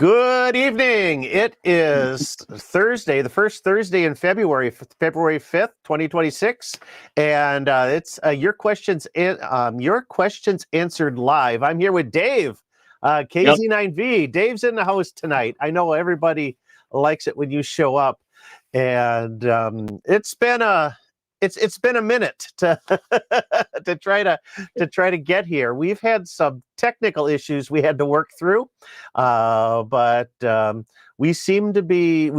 Good evening. It is Thursday, the first Thursday in February, February 5th, 2026. And it's your questions answered live. I'm here with Dave, KZ9V. Dave's in the house tonight. I know everybody likes it when you show up. And it's been a minute to to try to get here. We've had some technical issues we had to work through, but we seem to be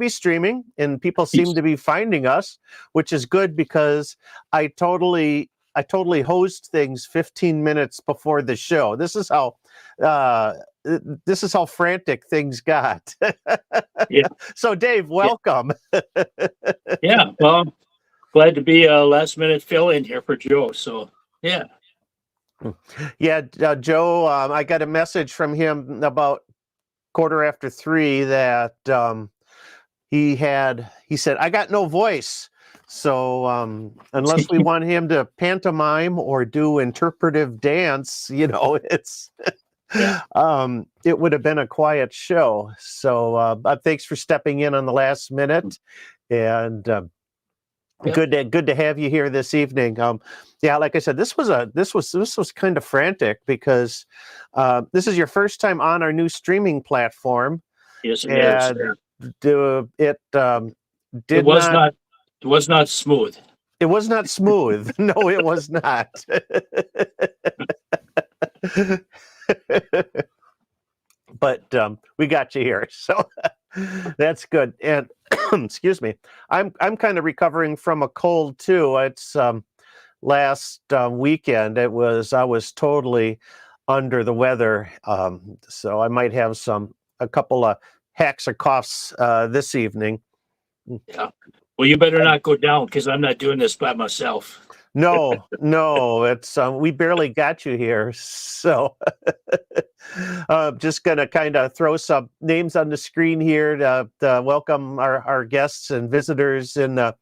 streaming, and people seem to be finding us, which is good because I totally hosed things 15 minutes before the show. This is how frantic things got. Yeah. So Dave, welcome. Yeah. Well, glad to be a last minute fill in here for Joe. So yeah. Yeah, Joe, I got a message from him about 3:15 that he said, I got no voice. So unless we want him to pantomime or do interpretive dance, it's it would have been a quiet show. So thanks for stepping in on the last minute, and good to have you here this evening. Yeah, like I said, this was kind of frantic because this is your first time on our new streaming platform. Yes, it is. It was not smooth. It was not smooth. No, it was not. But we got you here, so that's good. And excuse me, I'm kind of recovering from a cold too. It's last weekend. I was totally under the weather, so I might have a couple of hacks or coughs this evening. Yeah. Well, you better not go down because I'm not doing this by myself. No, it's we barely got you here, so just gonna kind of throw some names on the screen here to welcome our guests and visitors in the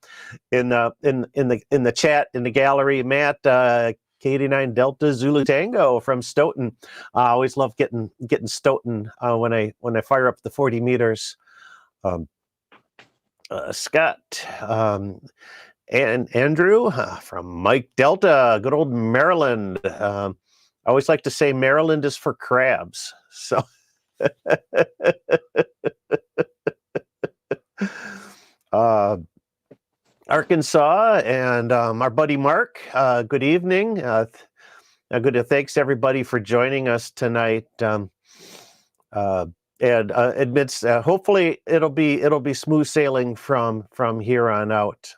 chat, in the gallery. Matt, K89 Delta Zulu Tango from Stoughton. I always love getting Stoughton when I fire up the 40 meters. Scott. And Andrew from Mike Delta, good old Maryland. I always like to say Maryland is for crabs. So Arkansas and our buddy Mark, good evening. Thanks everybody for joining us tonight. And admits hopefully it'll be smooth sailing from here on out.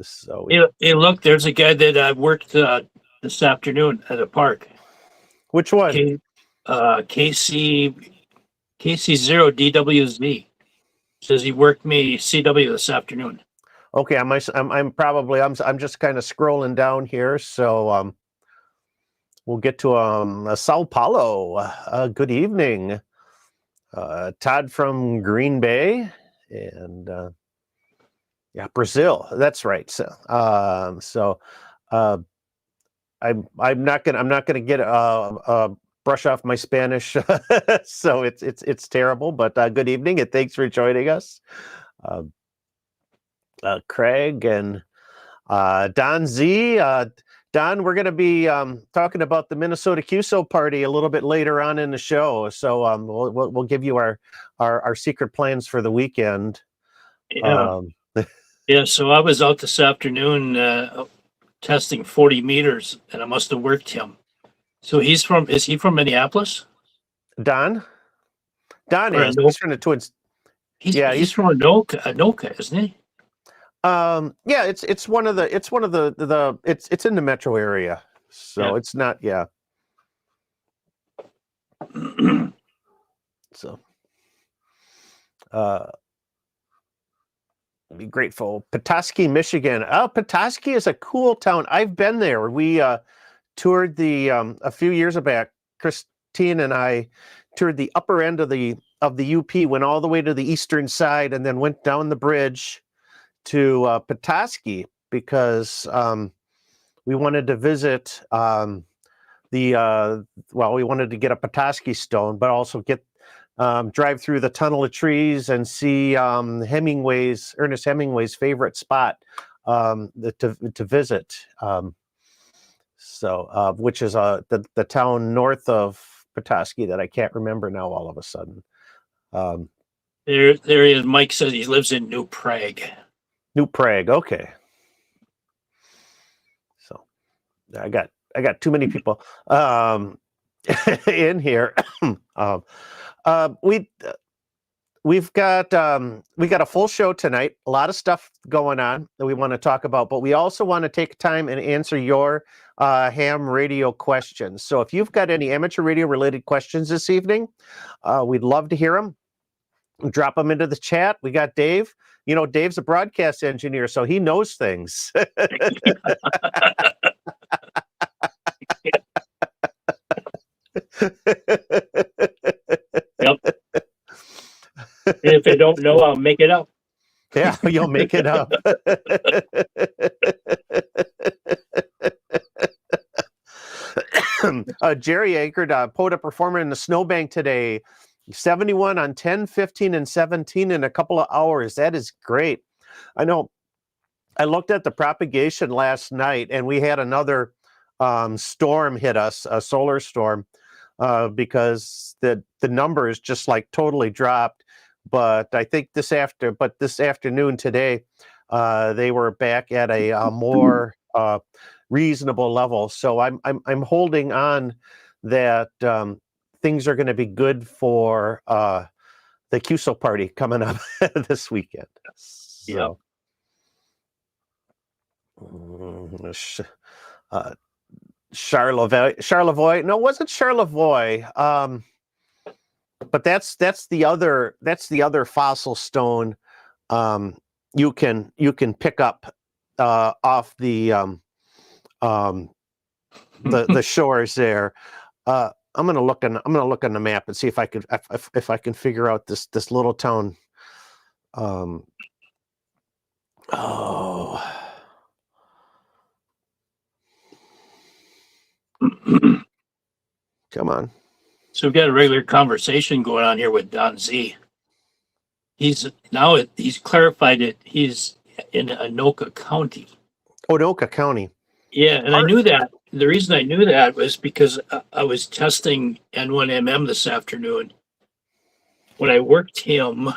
So hey, look, there's a guy that I worked this afternoon at a park. Which one? KC0DWZ says he worked me CW this afternoon. Okay, I'm just kind of scrolling down here, so we'll get to Sao Paulo. Good evening, Todd from Green Bay, and yeah, Brazil. That's right. So, I'm not gonna get brush off my Spanish, so it's terrible. But good evening and thanks for joining us, Craig and Don Z. Don, we're going to be talking about the Minnesota QSO party a little bit later on in the show. So we'll give you our secret plans for the weekend. Yeah. Yeah, so I was out this afternoon testing 40 meters, and I must have worked him. So is he from Minneapolis? Don is. He's from the Twins. He's from Anoka, isn't he? Yeah, it's one of the it's in the metro area, so it's not so be grateful. Petoskey, Michigan. Oh, Petoskey is a cool town. I've been there. We toured a few years back. Christine and I toured the upper end of the UP, went all the way to the eastern side, and then went down the bridge to Petoskey because we wanted to visit we wanted to get a Petoskey stone, but also get drive through the tunnel of trees and see Ernest Hemingway's favorite spot to visit. Which is the town north of Petoskey that I can't remember now all of a sudden. There he is. Mike says he lives in New Prague. New Prague, okay. So I got too many people in here. We've got a full show tonight. A lot of stuff going on that we want to talk about, but we also want to take time and answer your ham radio questions. So if you've got any amateur radio related questions this evening, we'd love to hear them. Drop them into the chat. We got Dave. You know, Dave's a broadcast engineer, so he knows things. Yep. If I don't know, I'll make it up. Yeah, you'll make it up. Jerry anchored POTA performer in the snowbank today. 71 on 10, 15, and 17 in a couple of hours. That is great. I know. I looked at the propagation last night, and we had another storm hit us, a solar storm, because the numbers just like totally dropped. But I think this afternoon today, they were back at a more reasonable level. So I'm holding on that things are going to be good for the QSO party coming up this weekend. So, Charlevoix. No, it wasn't Charlevoix. But that's the other fossil stone you can pick up off the shores there. I'm gonna look on the map and see if I can figure out this little town. Oh, come on. So we've got a regular conversation going on here with Don Z. He's clarified it. He's in Anoka County. Anoka County. Yeah, and I knew that. The reason I knew that was because I was testing N1MM this afternoon. When I worked him,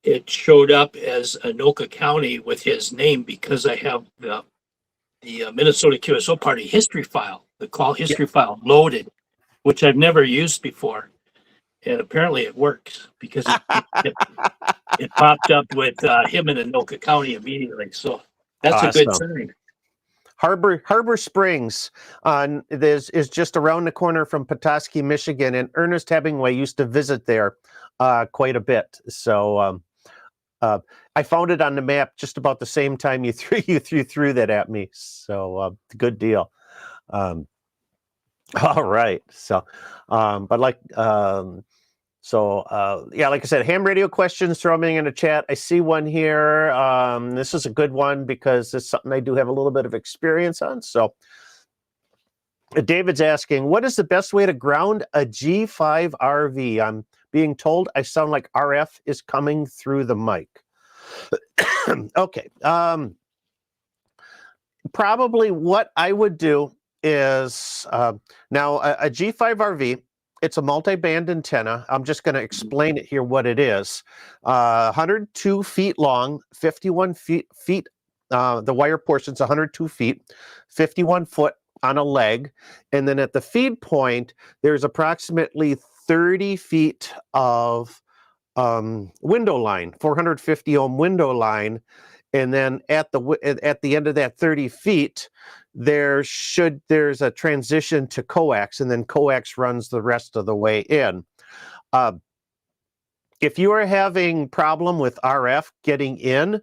it showed up as Anoka County with his name because I have the Minnesota QSO Party history file, the call history file loaded, which I've never used before. And apparently it works because it popped up with him in Anoka County immediately. So that's awesome. A good sign. Harbor Springs is just around the corner from Petoskey, Michigan, and Ernest Hemingway used to visit there quite a bit. So I found it on the map just about the same time you threw that at me. So good deal. All right. So, but like like I said, ham radio questions, throw them in the chat. I see one here. This is a good one because it's something I do have a little bit of experience on. So David's asking, what is the best way to ground a G5 RV? I'm being told I sound like RF is coming through the mic. Okay. Probably what I would do is now a G5 RV, it's a multi-band antenna. I'm just going to explain it here what it is. 102 feet long, 51 feet. The wire portion's 102 feet, 51 foot on a leg. And then at the feed point, there's approximately 30 feet of window line, 450 ohm window line. And then at the end of that 30 feet, there's a transition to coax, and then coax runs the rest of the way in. If you are having problem with RF getting in,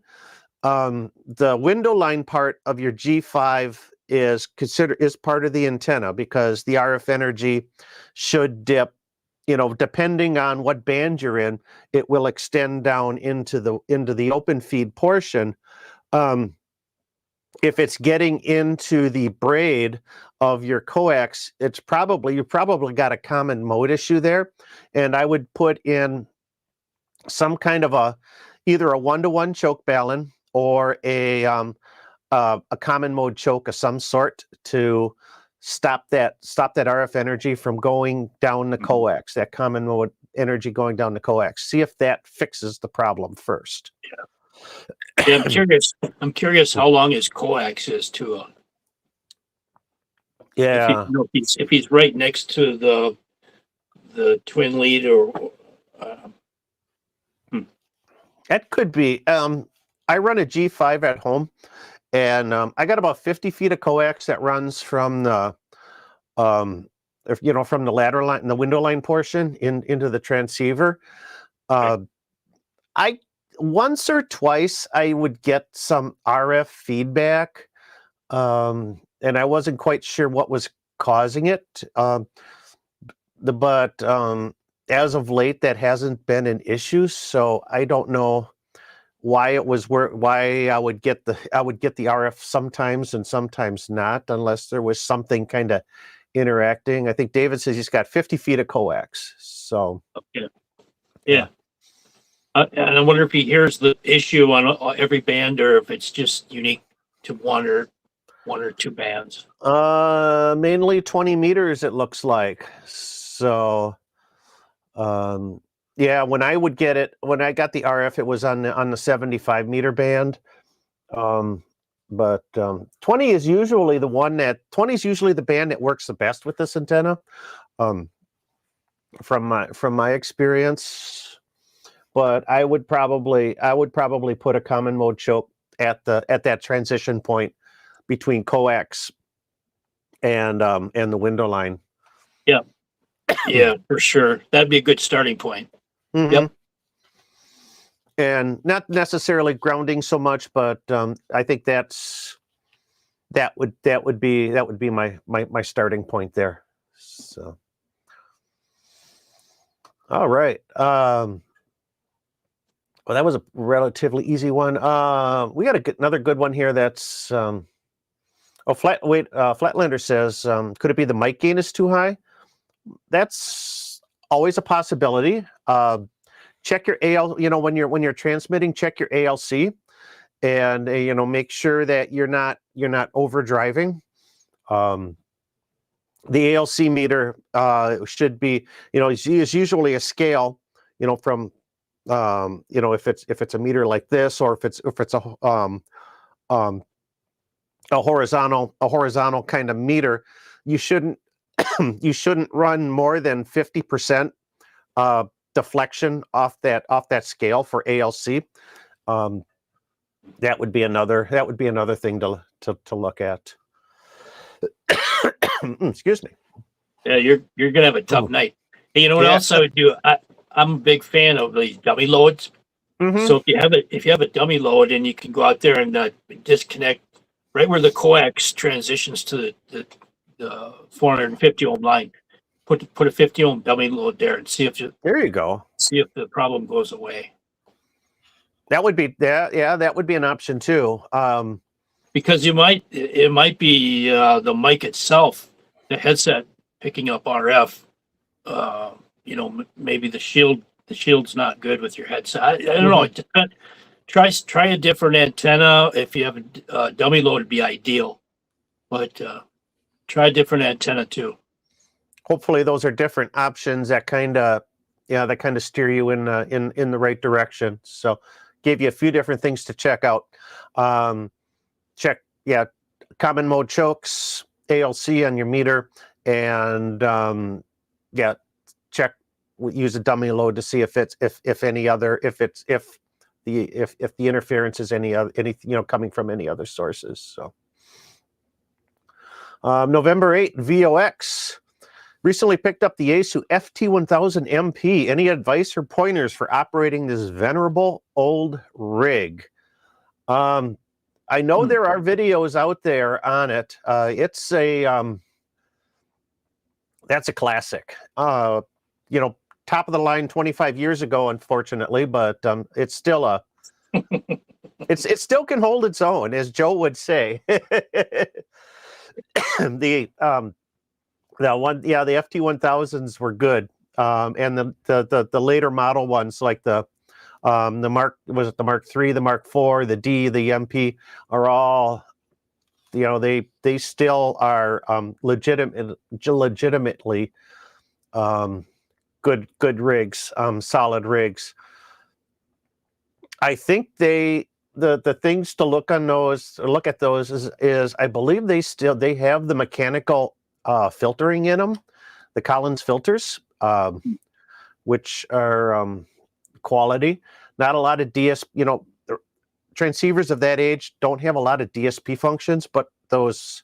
the window line part of your G5 is part of the antenna, because the RF energy should dip. You know, depending on what band you're in, it will extend down into the open feed portion. if it's getting into the braid of your coax, you probably got a common mode issue there. And I would put in some kind of either a 1-to-1 choke balun or a common mode choke of some sort to stop that RF energy from going down the coax, that common mode energy going down the coax. See if that fixes the problem first. Yeah, I'm curious how long his coax is too. Yeah, If he's right next to the twin lead or that could be. I run a G5 at home, and I got about 50 feet of coax that runs from the from the ladder line, the window line portion into the transceiver. I once or twice I would get some RF feedback, and I wasn't quite sure what was causing it. But as of late, that hasn't been an issue, so I don't know why I would get the RF sometimes and sometimes not, unless there was something kind of interacting. I think David says he's got 50 feet of coax. So yeah. And I wonder if he hears the issue on every band, or if it's just unique to one or two bands. Mainly 20 meters, it looks like. So, yeah, when I got the RF, it was on the 75 meter band. But 20 is usually the band that works the best with this antenna. From my experience. But I would probably put a common mode choke at that transition point between coax and the window line. Yeah, for sure. That'd be a good starting point. Mm-hmm. Yep. And not necessarily grounding so much, but I think that would be my starting point there. So, all right. Well, that was a relatively easy one. We got another good one here. That's Flatlander says, could it be the mic gain is too high? That's always a possibility. Check your AL. When you're transmitting, check your ALC, and make sure that you're not overdriving. The ALC meter should be, is usually a scale, from if it's a meter like this, or if it's a horizontal kind of meter, you shouldn't run more than 50% deflection off that scale for ALC. That would be another thing to look at. Excuse me. Yeah, you're gonna have a tough night. Hey, you know what else I would do? I'm a big fan of these dummy loads. Mm-hmm. So if you have a dummy load, and you can go out there and disconnect right where the coax transitions to the 450 ohm line, put a 50 ohm dummy load there, and there you go. See if the problem goes away. That would be that would be an option too. Because it might be the mic itself, the headset picking up RF. Maybe the shield's not good with your headset. I don't know. Try a different antenna. If you have a dummy load, it'd be ideal, but try a different antenna too. Hopefully, those are different options that kind of steer you in the right direction. So, gave you a few different things to check out. Check common mode chokes, ALC on your meter, and check, use a dummy load to see if the interference is any coming from any other sources. So November 8, VOX recently picked up the Yaesu FT1000 MP. Any advice or pointers for operating this venerable old rig? I know there are videos out there on it. It's that's a classic. Top of the line 25 years ago, unfortunately, but it's still it still can hold its own, as Joe would say. The the FT1000s were good, and the later model ones like the Mark, was it the Mark III, the Mark IV, the D, the MP, are all, they still are legitimately good rigs, solid rigs. I think the things to look at those is I believe they have the mechanical filtering in them, the Collins filters, which are quality. Not a lot of transceivers of that age don't have a lot of DSP functions, but those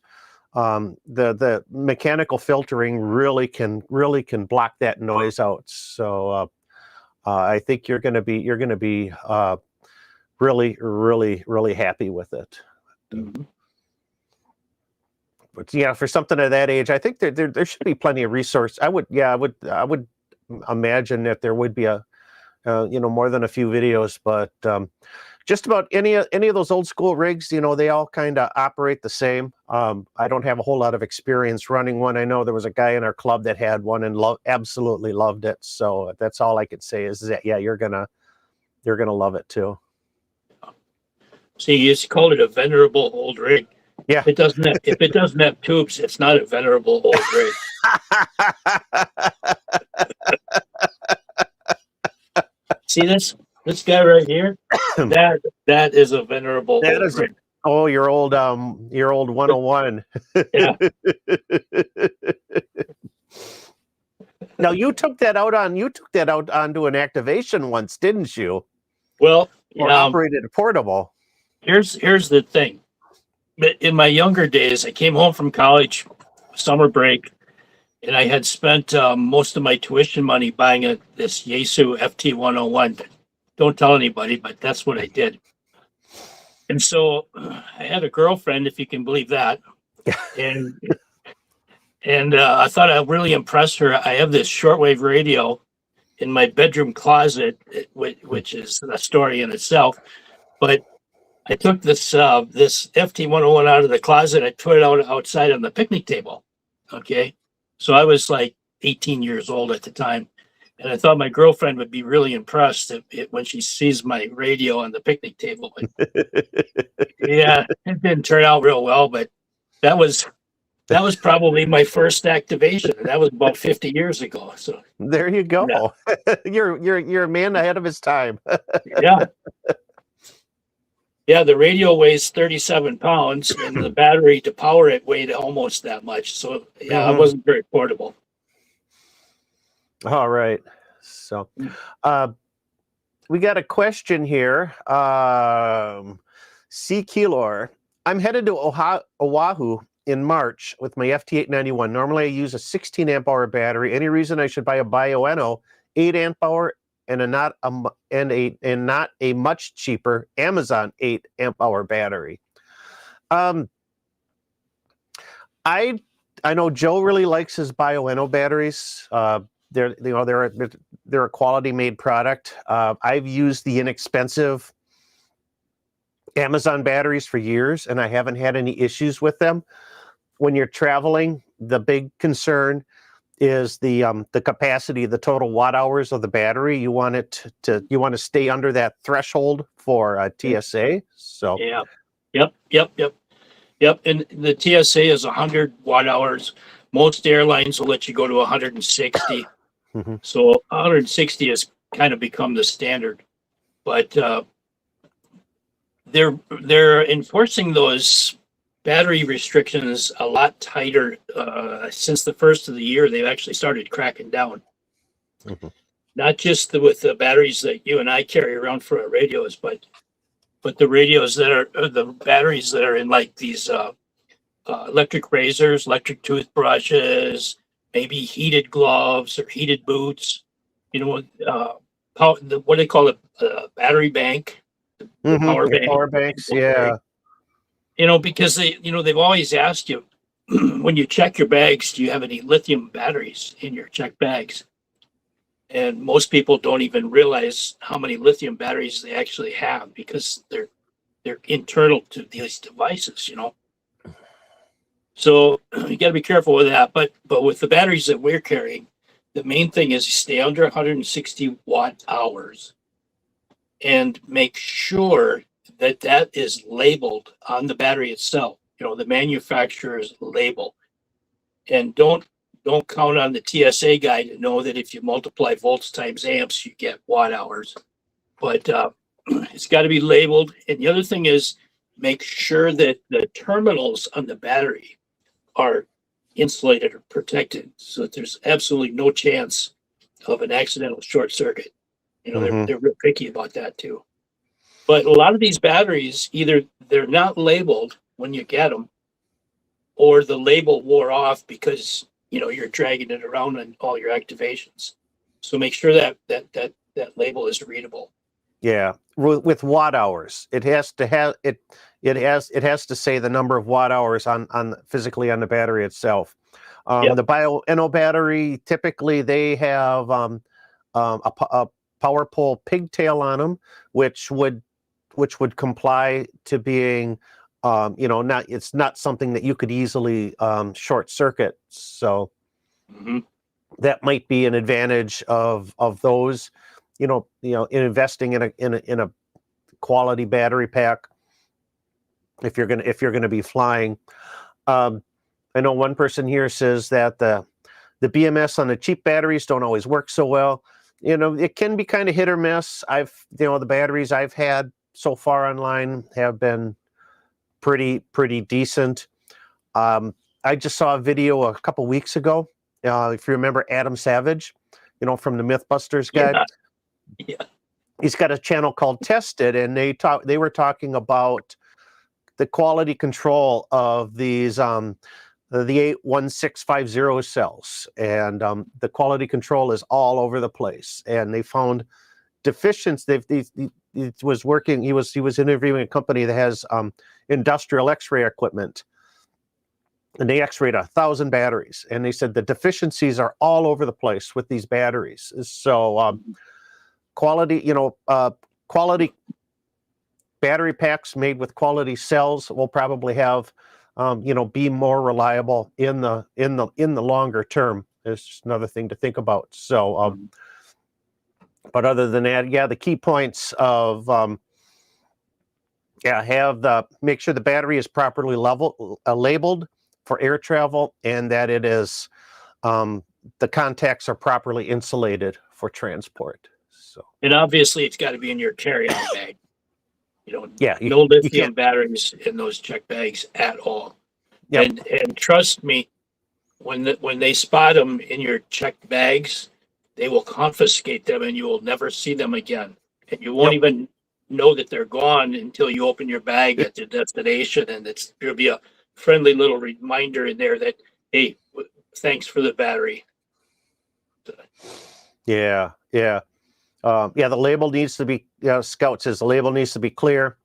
the mechanical filtering really can block that noise out. So I think you're going to be really happy with it. Mm-hmm. But yeah, for something of that age, I think there should be plenty of resource. I would imagine that there would be a more than a few videos, but just about any of those old school rigs, they all kind of operate the same. I don't have a whole lot of experience running one. I know there was a guy in our club that had one and absolutely loved it. So that's all I could say is that, yeah, you're gonna love it too. See, you just called it a venerable old rig. Yeah. If it doesn't have tubes, it's not a venerable old rig. See this guy right here? That is a venerable old rig. Your old 101. Yeah. Now you took that out onto an activation once, didn't you? Well, or operated a portable. Here's the thing. In my younger days, I came home from college, summer break, and I had spent most of my tuition money buying this Yaesu FT101. Don't tell anybody, but that's what I did. And so I had a girlfriend, if you can believe that, and I thought I'd really impress her. I have this shortwave radio in my bedroom closet, which is a story in itself. But I took this FT101 out of the closet. I put it outside on the picnic table. Okay, so I was like 18 years old at the time, and I thought my girlfriend would be really impressed when she sees my radio on the picnic table. But yeah, it didn't turn out real well. But that was probably my first activation. That was about 50 years ago. So there you go. Yeah. You're a man ahead of his time. Yeah. Yeah, the radio weighs 37 pounds, and the battery to power it weighed almost that much. So yeah, it wasn't very portable. All right. So we got a question here. C. Keylor. I'm headed to Oahu in March with my FT891. Normally I use a 16 amp hour battery. Any reason I should buy a Bioenno 8 amp hour and not a much cheaper Amazon 8 amp hour battery? I know Joe really likes his Bioenno batteries. They're a quality made product. I've used the inexpensive Amazon batteries for years, and I haven't had any issues with them. When you're traveling, the big concern is the capacity, the total watt hours of the battery. You want to stay under that threshold for TSA. So yeah, yep. And the TSA is 100 watt hours. Most airlines will let you go to 160. So 160 has kind of become the standard, but they're enforcing those battery restrictions a lot tighter. Since the first of the year, they've actually started cracking down. Not just with the batteries that you and I carry around for our radios, but the radios that are the batteries that are in like these electric razors, electric toothbrushes, maybe heated gloves or heated boots. What they call it, battery bank, power bank. Power banks, yeah. Because they've always asked you when you check your bags, do you have any lithium batteries in your checked bags? And most people don't even realize how many lithium batteries they actually have because they're they're internal to these devices, So you got to be careful with that. But with the batteries that we're carrying, the main thing is stay under 160 watt hours and make sure that that is labeled on the battery itself. The manufacturer's label, and don't count on the TSA guy to know that if you multiply volts times amps, you get watt hours. But it's got to be labeled. And the other thing is make sure that the terminals on the battery are insulated or protected so that there's absolutely no chance of an accidental short circuit. They're real picky about that too. But a lot of these batteries, either they're not labeled when you get them, or the label wore off because you're dragging it around on all your activations. So make sure that label is readable. Yeah, with watt hours, it has to have it. It has to say the number of watt hours on physically on the battery itself. Yep. The Bioenno battery, typically they have a power pole pigtail on them, which would comply to being it's not something that you could easily short circuit. So that might be an advantage of those. In investing in a quality battery pack if you're gonna be flying. I know one person here says that the BMS on the cheap batteries don't always work so well. It can be kind of hit or miss. The batteries I've had so far online have been pretty decent. I just saw a video a couple weeks ago. If you remember Adam Savage, from the Mythbusters guy. Yeah. He's got a channel called Tested, and they were talking about the quality control of these the 81650 cells, and the quality control is all over the place. And they found deficiencies. He was interviewing a company that has industrial X-ray equipment, and they X-rayed 1,000 batteries, and they said the deficiencies are all over the place with these batteries. So quality battery packs made with quality cells will probably have be more reliable in the longer term. It's just another thing to think about. So but other than that, the key points of make sure the battery is properly labeled for air travel, and that it is the contacts are properly insulated for transport. So, and obviously it's got to be in your carry-on bag. No lithium batteries in those check bags at all. Yep. And trust me, when they spot them in your checked bags, they will confiscate them, and you will never see them again. And you won't even know that they're gone until you open your bag at your destination, and there'll be a friendly little reminder in there that, hey, thanks for the battery. Yeah. The label needs to be, Scout says the label needs to be clear.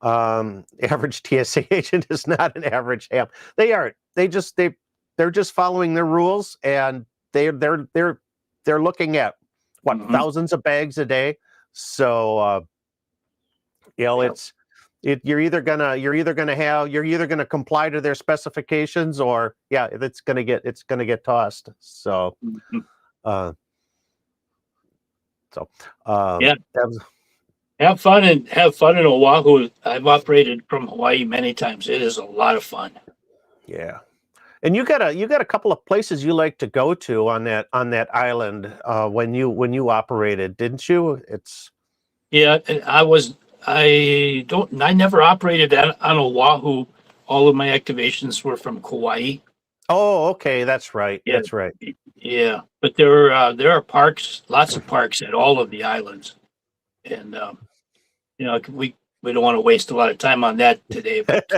Average TSA agent is not an average ham. They aren't. They're just following their rules, and they're looking at thousands of bags a day. So you're either gonna comply to their specifications, or it's gonna get tossed. So have fun in Oahu. I've operated from Hawaii many times. It is a lot of fun. Yeah, and you got a couple of places you like to go to on that island when you operated, didn't you? I never operated on Oahu. All of my activations were from Kauai. Oh, okay, that's right. Yeah. That's right. Yeah, but there are parks, lots of parks at all of the islands, and we don't want to waste a lot of time on that today. But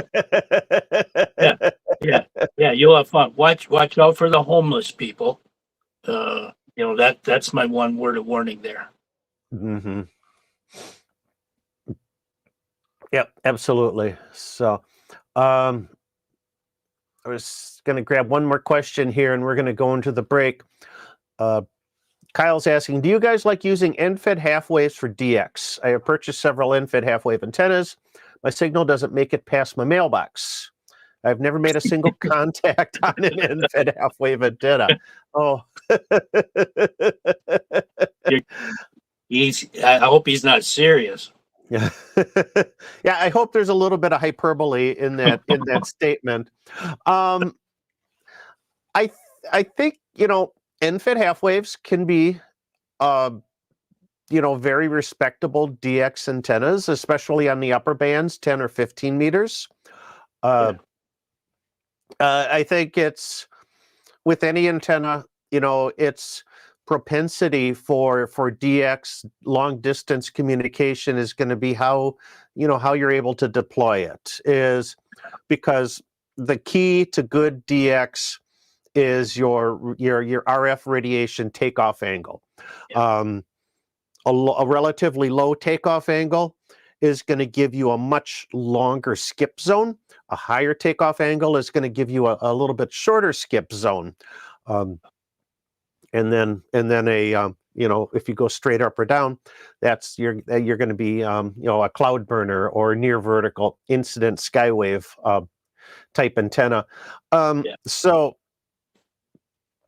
you'll have fun. Watch out for the homeless people. That's my one word of warning there. Mm-hmm. Yep, absolutely. So, I was going to grab one more question here, and we're going to go into the break. Kyle's asking, do you guys like using end-fed half waves for DX? I have purchased several end-fed half wave antennas, My signal doesn't make it past my mailbox. I've never made a single contact on an end-fed half-wave antenna. Oh, I hope he's not serious. yeah. Yeah, I hope there's a little bit of hyperbole in that statement. Um, I think, end-fed half-waves can be, very respectable DX antennas, especially on the upper bands, 10 or 15 meters. I think it's with any antenna, its propensity for DX long distance communication is going to be how you're able to deploy it, is because the key to good DX is your RF radiation takeoff angle. A relatively low takeoff angle is going to give you a much longer skip zone. A higher takeoff angle is going to give you a little bit shorter skip zone. And then if you go straight up or down, you're going to be a cloud burner or near vertical incident skywave type antenna. So,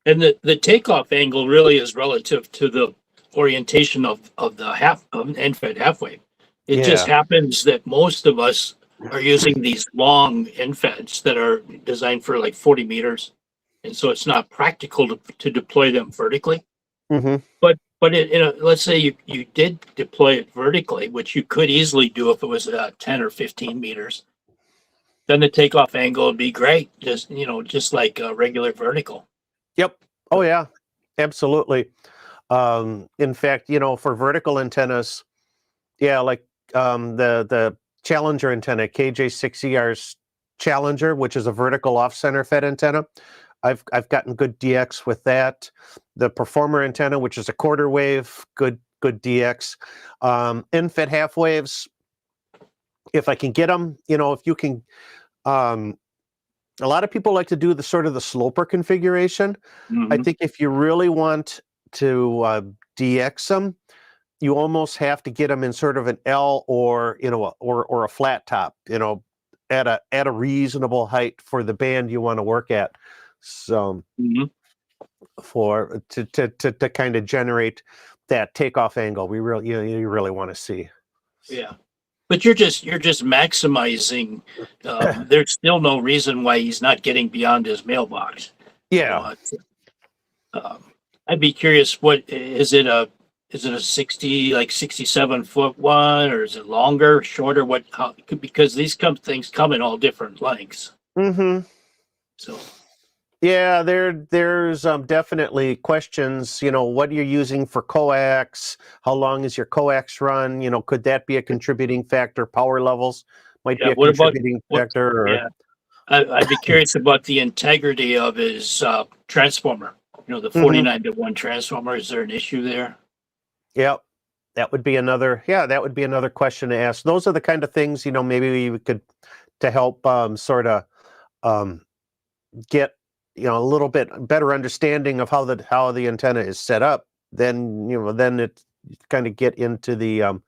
and the takeoff angle really is relative to the orientation of the end-fed half-wave. It just happens that most of us are using these long end-feds that are designed for like 40 meters, and so it's not practical to deploy them vertically. Mm-hmm. But let's say you did deploy it vertically, which you could easily do if it was 10 or 15 meters. Then the takeoff angle would be great, just like a regular vertical. Yep. Oh yeah, absolutely. In fact, for vertical antennas, like the Challenger antenna, KJ6ER's Challenger, which is a vertical off-center fed antenna, I've gotten good DX with that. The Performer antenna, which is a quarter wave, good DX. End-fed half waves, if I can get them, if you can. A lot of people like to do the sort of the sloper configuration. Mm-hmm. I think if you really want to DX them, you almost have to get them in sort of an L or or a flat top, at a reasonable height for the band you want to work at. So to kind of generate that takeoff angle, you really want to see. Yeah. But you're just maximizing. There's still no reason why he's not getting beyond his mailbox. Yeah. I'd be curious. What is it? Is it a 67-foot one, or is it longer, shorter? Because these things come in all different lengths. Mm-hmm. So. Yeah, there's definitely questions, what you're using for coax, how long is your coax run, could that be a contributing factor? Power levels might be a contributing factor. Yeah, I'd be curious about the integrity of his transformer, the 49-to-1 transformer. Is there an issue there? Yeah, that would be another question to ask. Those are the kind of things, maybe we could, to help sort of get a little bit better understanding of how the antenna is set up, then it kind of get into the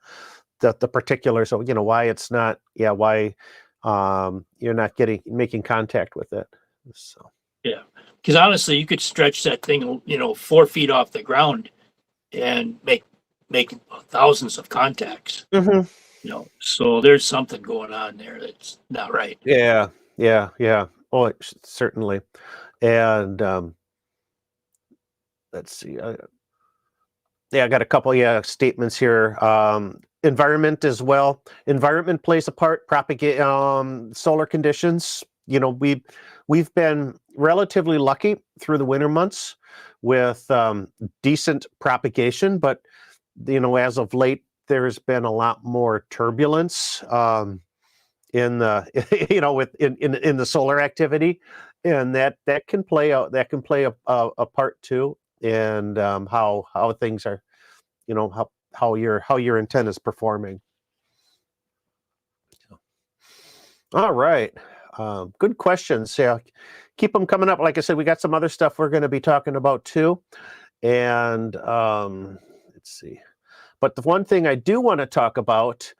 particulars of why it's not why you're not making contact with it. So because honestly, you could stretch that thing 4 feet off the ground and make thousands of contacts. So there's something going on there that's not right. Yeah. Oh, certainly. And let's see. I got a couple statements here. Environment as well. Environment plays a part. Propagate solar conditions. We've been relatively lucky through the winter months with decent propagation, but as of late, there's been a lot more turbulence in the in the solar activity. And that can play a part too, and how things are, how your antenna is performing. All right, good questions. Yeah, keep them coming up. Like I said, we got some other stuff we're going to be talking about too, and let's see. But the one thing I do want to talk about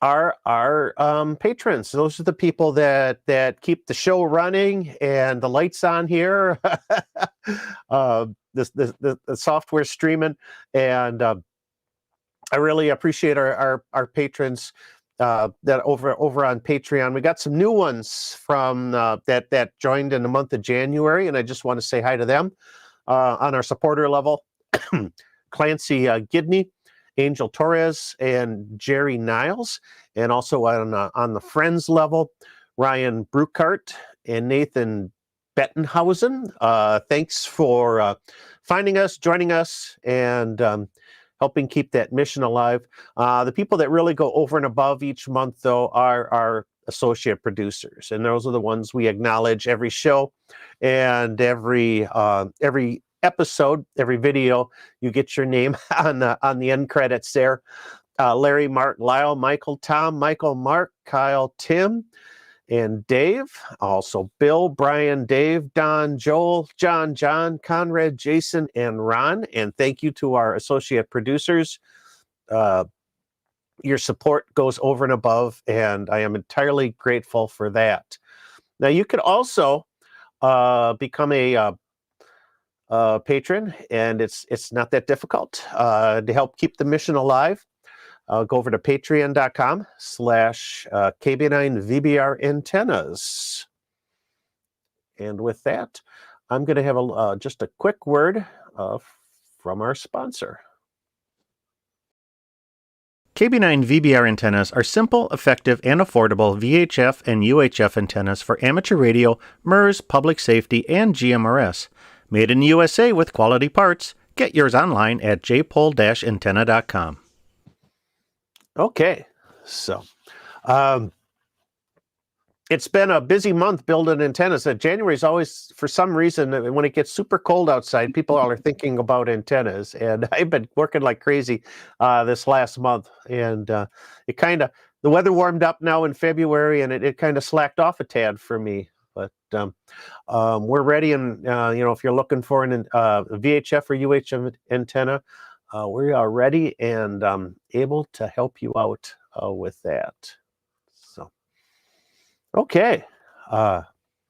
are our patrons. Those are the people that keep the show running and the lights on here, the software streaming, and I really appreciate our patrons that over on Patreon. We got some new ones from that joined in the month of January, and I just want to say hi to them on our supporter level. Clancy Gidney, Angel Torres, and Jerry Niles, and also on the friends level, Ryan Brukart and Nathan Bettenhausen. Thanks for finding us, joining us, and helping keep that mission alive. The people that really go over and above each month, though, are our associate producers, and those are the ones we acknowledge every show and every episode, every video. You get your name on the end credits there. Larry, Mark, Lyle, Michael, Tom, Michael, Mark, Kyle, Tim, and Dave. Also Bill, Brian, Dave, Don, Joel, John, Conrad, Jason, and Ron. And thank you to our associate producers. Your support goes over and above, and I am entirely grateful for that. Now, you could also become a patron, and it's not that difficult to help keep the mission alive. Go over to patreon.com/KB9VBR antennas. And with that, I'm going to have just a quick word from our sponsor. KB9 VBR antennas are simple, effective, and affordable VHF and UHF antennas for amateur radio, MURS, public safety, and GMRS. Made in the USA with quality parts. Get yours online at jpole-antenna.com. Okay, so it's been a busy month building antennas. January is always, for some reason, when it gets super cold outside, people are thinking about antennas. And I've been working like crazy this last month. And the weather warmed up now in February, and it kind of slacked off a tad for me. But we're ready, and if you're looking for a VHF or UHF antenna, we are ready and able to help you out with that. So, okay.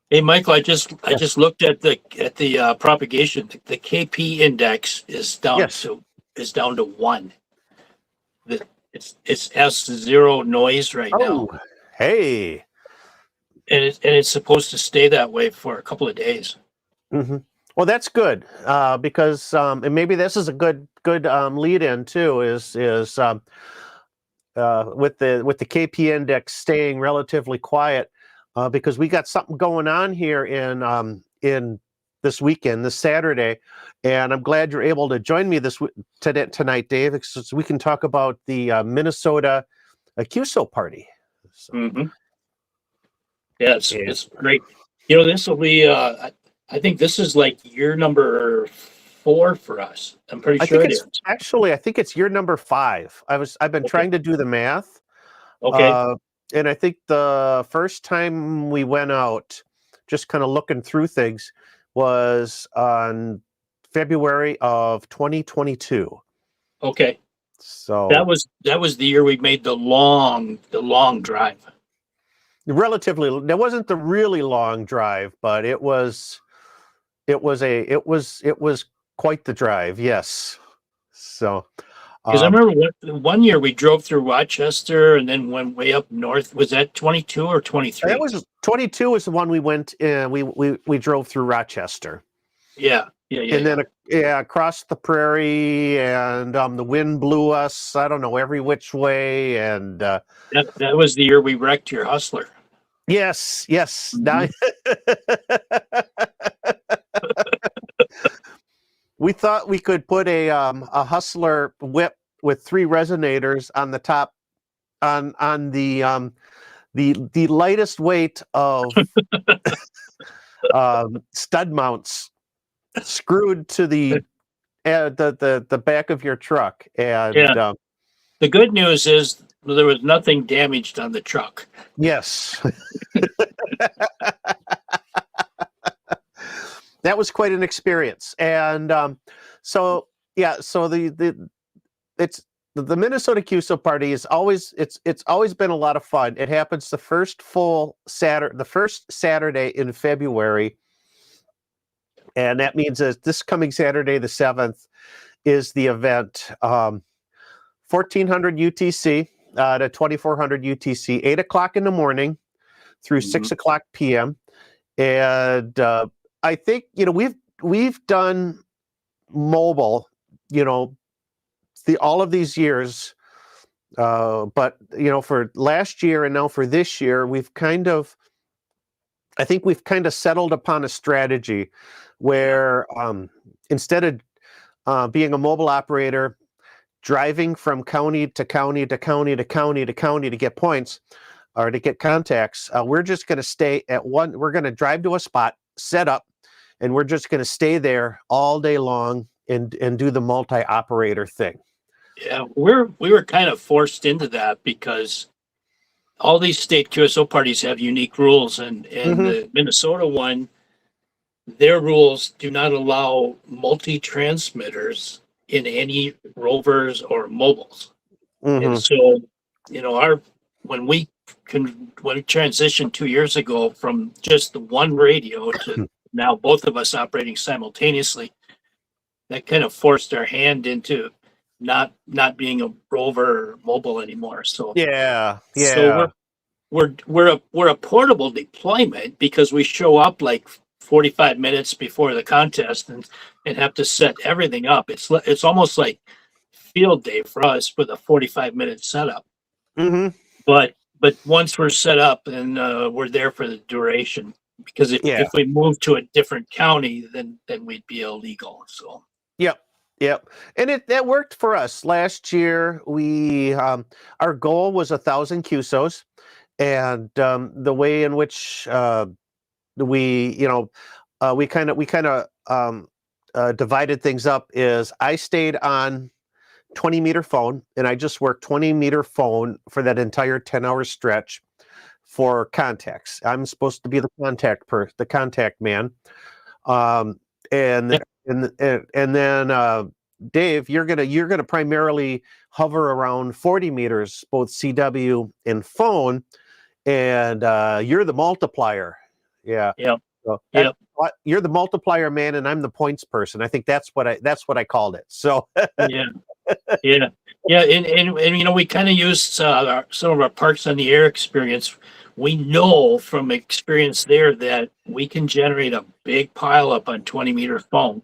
Hey, Michael, I just looked at the propagation. The KP index is down to 1. It's S0 noise right now. Oh, hey. And it's supposed to stay that way for a couple of days. Mm-hmm. Well, that's good because and maybe this is a good lead in too. Is with the KP index staying relatively quiet because we got something going on here in this weekend, this Saturday, and I'm glad you're able to join me tonight, Dave, so we can talk about the Minnesota QSO party. So. Mm-hmm. Yeah, it's great. This will be. I think this is like year number 4 for us. I'm pretty sure it is. Actually, I think it's year number 5. I've been trying to do the math. Okay. And I think the first time we went out, just kind of looking through things, was on February of 2022. Okay. So that was the year we made the long drive. Relatively, there wasn't the really long drive, but it was quite the drive. Yes. So, because I remember one year we drove through Rochester and then went way up north. Was that 22 or 23? That was 22. Was the one we went. We drove through Rochester. Yeah. And then across the prairie, and the wind blew us, I don't know, every which way, and that was the year we wrecked your Hustler. Yes. Mm-hmm. We thought we could put a Hustler whip with 3 resonators on the top, on the lightest weight of stud mounts screwed to the back of your truck. And the good news is there was nothing damaged on the truck. Yes. That was quite an experience. And so it's the Minnesota QSO party is always it's always been a lot of fun. It happens the first Saturday in February, and that means that this coming Saturday, the 7th, is the event. 1400 UTC to 2400 UTC, 8 o'clock in the morning through 6 o'clock p.m. And I think we've done mobile, all of these years, but for last year and now for this year, I think we've kind of settled upon a strategy where instead of being a mobile operator, driving from county to county to county to county to county to get points or to get contacts, we're just going to stay at one. We're going to drive to a spot, set up, and we're just going to stay there all day long and do the multi-operator thing. Yeah, we were kind of forced into that because all these state QSO parties have unique rules, and the Minnesota one, their rules do not allow multi-transmitters in any rovers or mobiles. And so, when we transitioned 2 years ago from just the one radio to now both of us operating simultaneously, that kind of forced our hand into not being a rover or mobile anymore. So so we're a portable deployment because we show up like 45 minutes before the contest and have to set everything up. It's almost like field day for us with a 45-minute setup. But once we're set up, then we're there for the duration. Because if we move to a different county, then we'd be illegal. So Yep. And that worked for us. Last year, our goal was 1,000 QSOs. And the way in which we kind of divided things up is I stayed on 20-meter phone, and I just worked 20-meter phone for that entire 10-hour stretch for contacts. I'm supposed to be the contact man. And then Dave, you're gonna primarily hover around 40 meters, both CW and phone, and you're the multiplier. Yeah. So you're the multiplier man, and I'm the points person. I think that's what I called it. So yeah. And we kind of used some of our Parks on the Air experience. We know from experience there that we can generate a big pile up on 20-meter phone.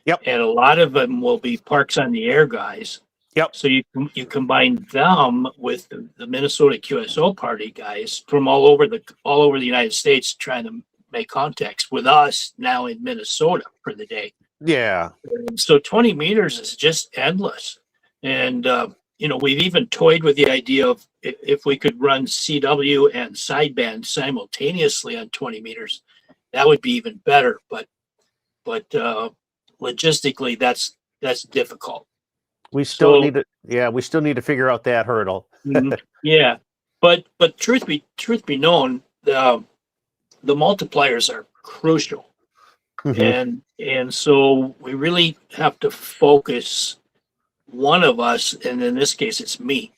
Yep. And a lot of them will be Parks on the Air guys. Yep. So you combine them with the Minnesota QSO party guys from all over the United States trying to make contacts with us now in Minnesota for the day. Yeah. So 20 meters is just endless. And we've even toyed with the idea of if we could run CW and sideband simultaneously on 20 meters, that would be even better. But logistically, that's difficult. We still need to figure out that hurdle. Yeah, but truth be known, the multipliers are crucial, and so we really have to focus. One of us, and in this case, it's me.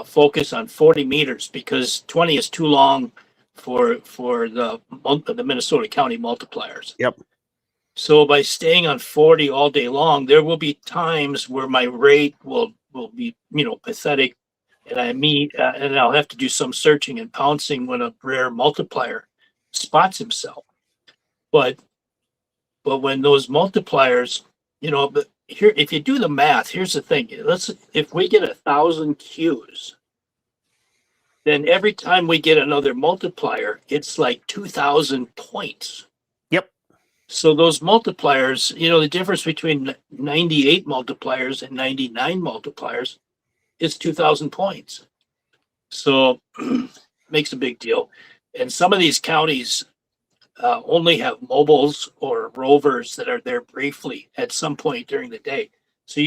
Focus on 40 meters because 20 is too long for the Minnesota County multipliers. Yep. So by staying on 40 all day long, there will be times where my rate will be pathetic, and and I'll have to do some searching and pouncing when a rare multiplier spots himself. But when those multipliers, but here, if you do the math, here's the thing. If we get 1,000 Qs, then every time we get another multiplier, it's like 2,000 points. Yep. So those multipliers, the difference between 98 multipliers and 99 multipliers is 2,000 points. So makes a big deal. And some of these counties only have mobiles or rovers that are there briefly at some point during the day. So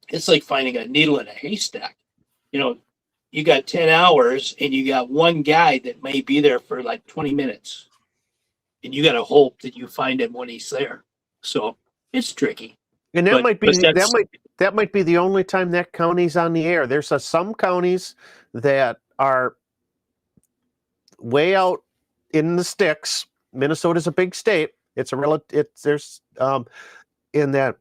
it's like finding a needle in a haystack. You got 10 hours and you got one guy that may be there for like 20 minutes. And you got to hope that you find him when he's there. So it's tricky. And that that might be the only time that county's on the air. There's some counties that are way out in the sticks. Minnesota's a big state. It's a there's in that,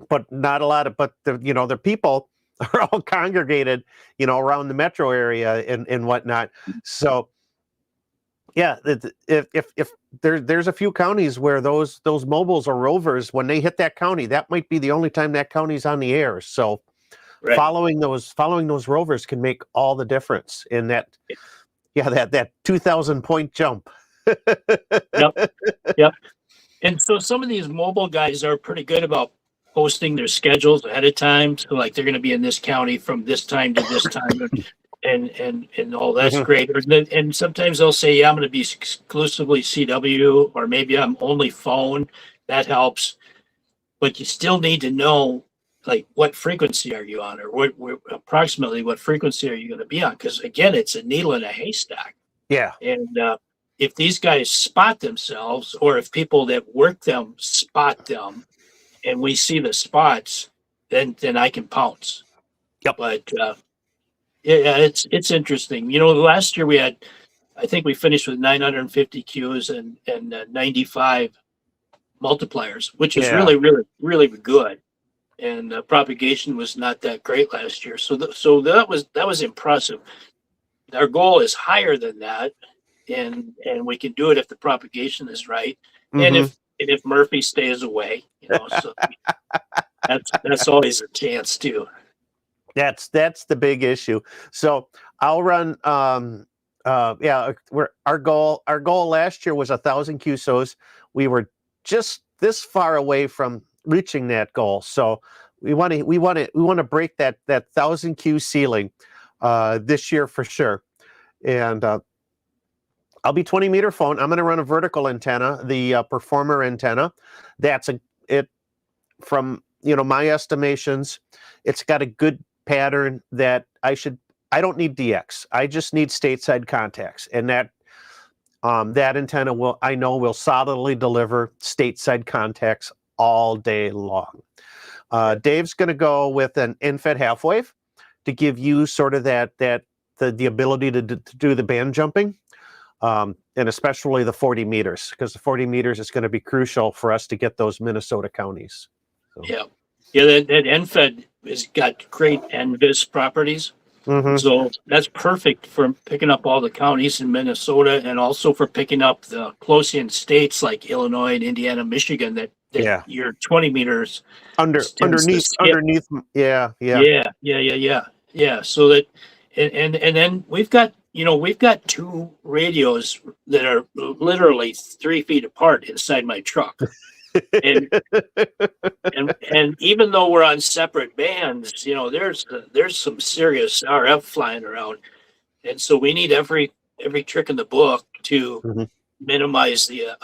but not a lot of, but the people are all congregated, around the metro area and whatnot. So yeah, if there's a few counties where those mobiles or rovers, when they hit that county, that might be the only time that county's on the air. So Right. following those rovers can make all the difference in that. Yeah, that 2,000 point jump. Yep. And so some of these mobile guys are pretty good about posting their schedules ahead of time. So like they're going to be in this county from this time to this time, and all that's Mhm. great. And sometimes they'll say, yeah, I'm going to be exclusively CW, or maybe I'm only phone. That helps. But you still need to know, like, what frequency are you on, or approximately what frequency are you going to be on? Because again, it's a needle in a haystack. Yeah. And if these guys spot themselves, or if people that work them spot them, and we see the spots, then I can pounce. Yep. But yeah, it's interesting. Last year I think we finished with 950 Qs and 95 multipliers, which is Yeah. really, really, really good. And propagation was not that great last year, so that was impressive. Our goal is higher than that, and we can do it if the propagation is right, and Mhm. if Murphy stays away, so that's always a chance too. That's the big issue. So I'll run. Our goal last year was 1,000 QSOs. We were just this far away from reaching that goal. So we want to break that 1,000 Q ceiling this year for sure. And I'll be 20-meter phone. I'm going to run a vertical antenna, the Performer antenna. That's from my estimations, it's got a good pattern that I don't need DX. I just need stateside contacts, and that antenna will solidly deliver stateside contacts all day long. Dave's going to go with an end-fed half wave to give you sort of the ability to do the band jumping, and especially the 40 meters, because the 40 meters is going to be crucial for us to get those Minnesota counties. So. Yeah. That NFED has got great NVIS properties. Mm-hmm. So that's perfect for picking up all the counties in Minnesota, and also for picking up the close-in states like Illinois and Indiana, Michigan, that your 20 meters underneath. Yeah. So that, and then we've got two radios that are literally 3 feet apart inside my truck. and even though we're on separate bands, there's some serious RF flying around, and so we need every trick in the book to mm-hmm. minimize the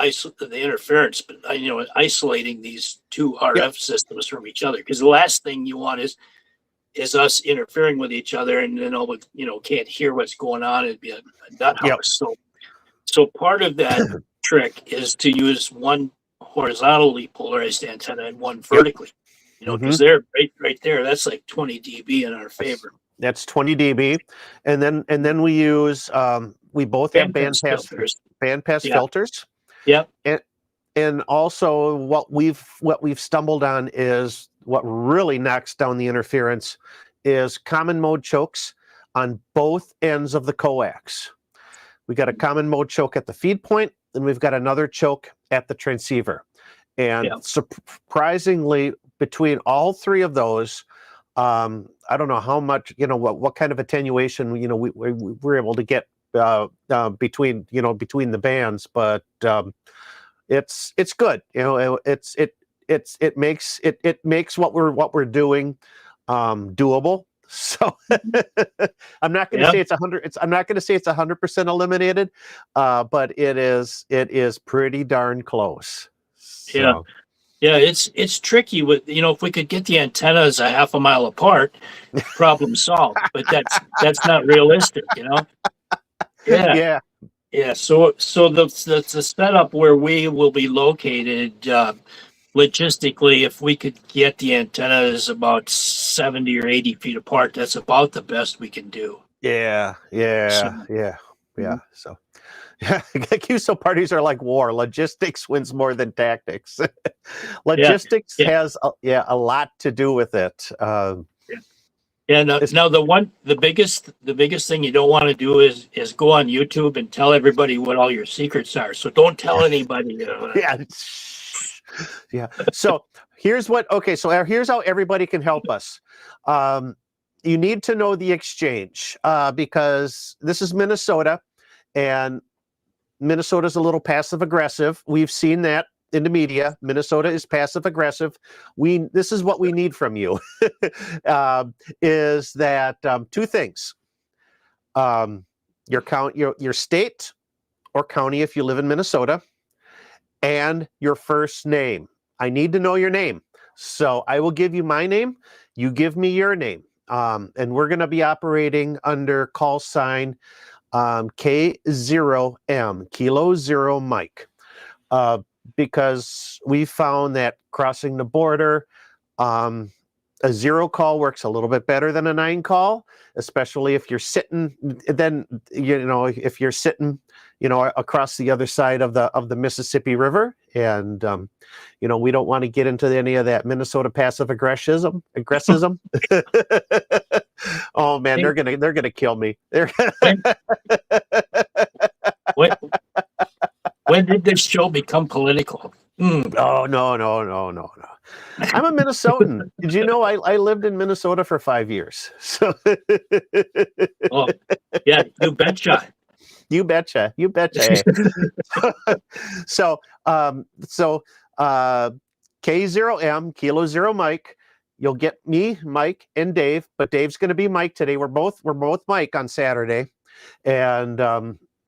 interference, but isolating these two RF systems from each other, because the last thing you want is us interfering with each other, and then can't hear what's going on. It'd be a nut house. So part of that trick is to use one horizontally polarized antenna and one vertically, because they're right there. That's like 20 dB in our favor. That's 20 dB, and then we use we both have band pass filters. Yep. And also what we've stumbled on is what really knocks down the interference is common mode chokes on both ends of the coax. We got a common mode choke at the feed point, and we've got another choke at the transceiver. And surprisingly, between all three of those, I don't know how much, what kind of attenuation, we're able to get between the bands, but it's good. It makes what we're doing doable. So I'm not going to say it's 100. I'm not going to say it's 100% eliminated, but it is pretty darn close. So. Yeah, it's tricky with if we could get the antennas a half a mile apart, problem solved. But that's not realistic, Yeah. So the setup where we will be located, logistically, if we could get the antennas about 70 or 80 feet apart, that's about the best we can do. Yeah, So, yeah. So, yeah, QSO parties are like war. Logistics wins more than tactics. Logistics yeah. has a lot to do with it. Yeah, now the biggest thing you don't want to do is go on YouTube and tell everybody what all your secrets are. So don't tell anybody. Yeah, yeah. So here's what. Okay, so here's how everybody can help us. You need to know the exchange because this is Minnesota, and Minnesota's a little passive aggressive. We've seen that in the media. Minnesota is passive aggressive. This is what we need from you. Is that two things? Your state or county if you live in Minnesota, and your first name. I need to know your name. So I will give you my name. You give me your name. And we're going to be operating under call sign K0M, Kilo Zero Mike, because we found that crossing the border, a 0 call works a little bit better than a 9 call, especially if you're sitting. Then if you're sitting, across the other side of the Mississippi River, and we don't want to get into any of that Minnesota passive aggressivism. Oh man, they're gonna kill me. When did this show become political? Oh no. I'm a Minnesotan. Did you know I lived in Minnesota for 5 years? So Oh, yeah, you betcha. You betcha. So K0M, Kilo Zero Mike. You'll get me, Mike, and Dave, but Dave's going to be Mike today. We're both Mike on Saturday, and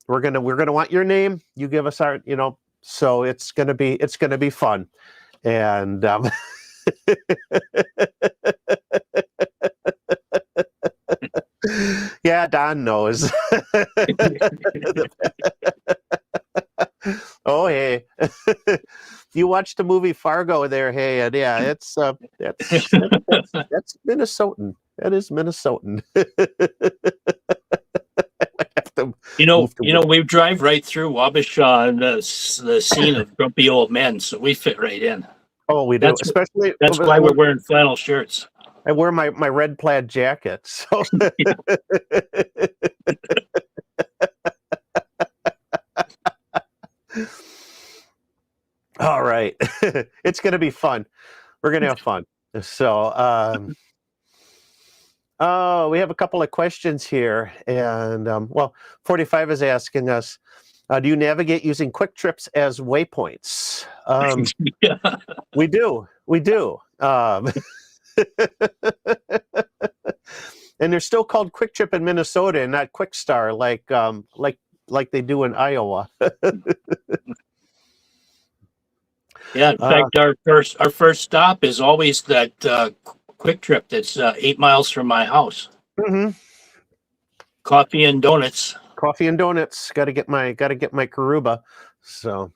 we're gonna want your name. You give us our, so it's gonna be fun, and yeah, Don knows. Oh, hey. You watched the movie Fargo there, hey, and yeah, that's Minnesotan. That is Minnesotan. We drive right through Wabasha and the scene of grumpy old men, so we fit right in. Oh, we do. That's why we're wearing flannel shirts. I wear my red plaid jacket. So all right. It's going to be fun. We're going to have fun. So, we have a couple of questions here. And, 45 is asking us, do you navigate using Quick Trips as waypoints? Yeah. We do. And they're still called Quick Trip in Minnesota and not Quick Star like they do in Iowa. Yeah, in fact, our first stop is always that Quick Trip that's 8 miles from my house. Mm-hmm. Coffee and donuts. Got to get my Karuba. So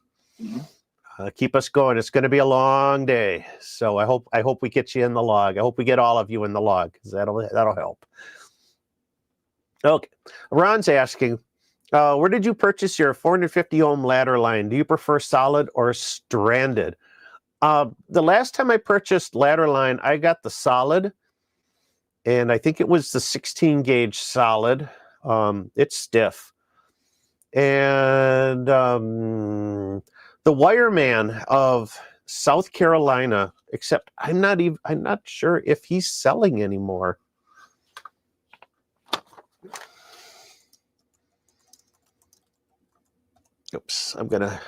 keep us going. It's going to be a long day. So I hope we get you in the log. I hope we get all of you in the log, because that'll help. Okay, Ron's asking, where did you purchase your 450 ohm ladder line? Do you prefer solid or stranded? The last time I purchased ladder line, I got the solid, and I think it was the 16 gauge solid. It's stiff. And the Wireman of South Carolina, except I'm not sure if he's selling anymore. Oops, I'm gonna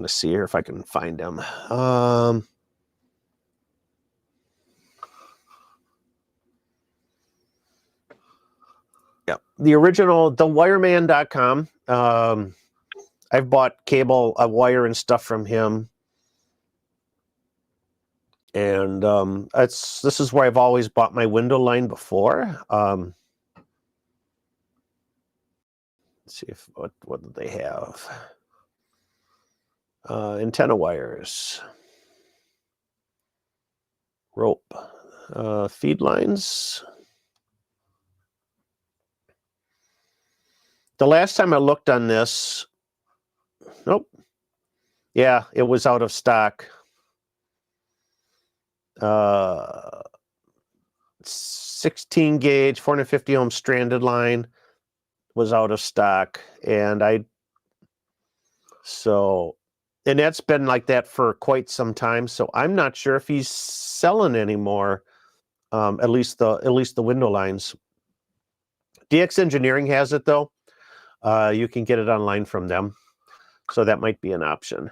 see here if I can find him. Yeah, the original, thewireman.com. I've bought cable, wire and stuff from him. And this is where I've always bought my window line before. Let's see what do they have. Antenna wires. Rope. Feed lines. The last time I looked on this, nope. Yeah, it was out of stock. 16 gauge, 450 ohm stranded line was out of stock. And that's been like that for quite some time. So I'm not sure if he's selling anymore. At least the window lines. DX Engineering has it though. You can get it online from them. So that might be an option.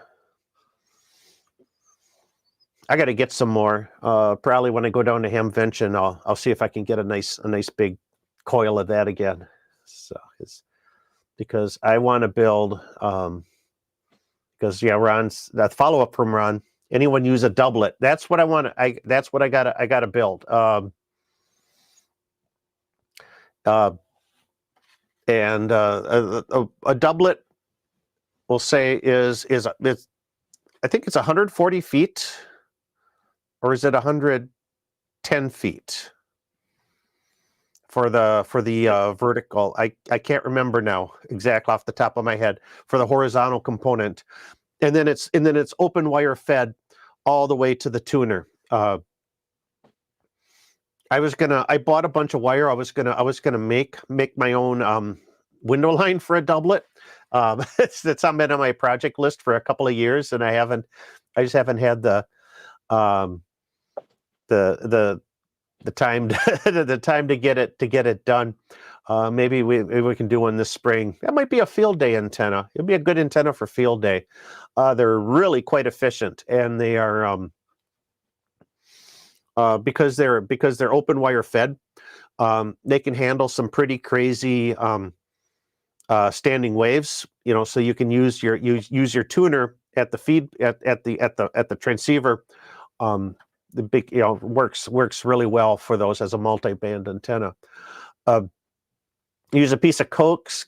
I got to get some more. Probably when I go down to Hamvention, I'll see if I can get a nice big coil of that again. So because I want to build. Because Ron's that follow up from Ron. Anyone use a doublet? That's what I want. That's what I gotta build. And a doublet, we'll say is I think it's 140 feet, or is it 110 feet for the vertical? I can't remember now exactly off the top of my head for the horizontal component, and then it's open wire fed all the way to the tuner. I bought a bunch of wire. I was gonna make my own window line for a doublet. It's been on my project list for a couple of years, and I just haven't had the time to get it done. Maybe we can do one this spring. That might be a field day antenna. It'd be a good antenna for field day. They're really quite efficient, and they are because they're open wire fed. They can handle some pretty crazy standing waves. So you can use your tuner at the feed at the transceiver. The big works really well for those as a multi-band antenna. Use a piece of coax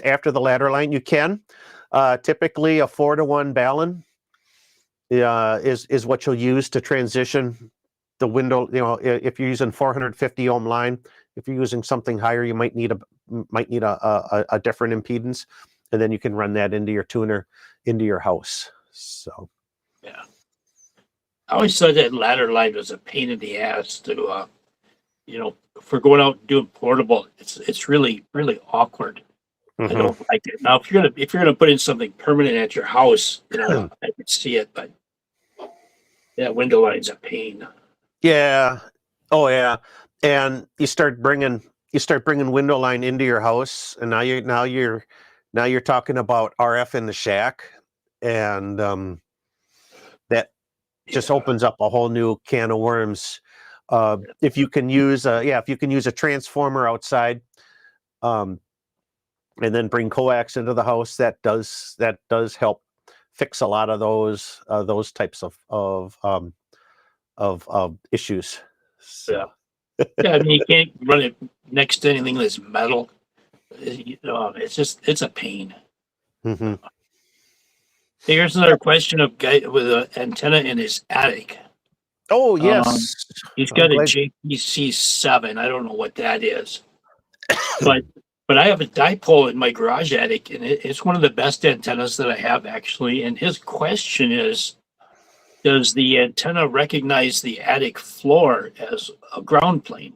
after the ladder line. You can typically a 4-to-1 balun is what you'll use to transition the window. If you're using 450 ohm line, if you're using something higher, you might need a different impedance, and then you can run that into your tuner into your house. So yeah. I always thought that ladder line was a pain in the ass to, for going out and doing portable. It's really, really awkward. I don't like it. Now, if you're gonna put in something permanent at your house, I could see it, but that window line's a pain. Yeah. Oh yeah. And you start bringing window line into your house, and now you're talking about RF in the shack, and that just opens up a whole new can of worms. If you can use a transformer outside, and then bring coax into the house, that does help fix a lot of those types of issues. So. Yeah, I mean, you can't run it next to anything that's metal. It's a pain. Mm-hmm. Here's another question of guy with an antenna in his attic. Oh yes, he's got a JPC7. I don't know what that is, but I have a dipole in my garage attic, and it's one of the best antennas that I have actually. And his question is, does the antenna recognize the attic floor as a ground plane?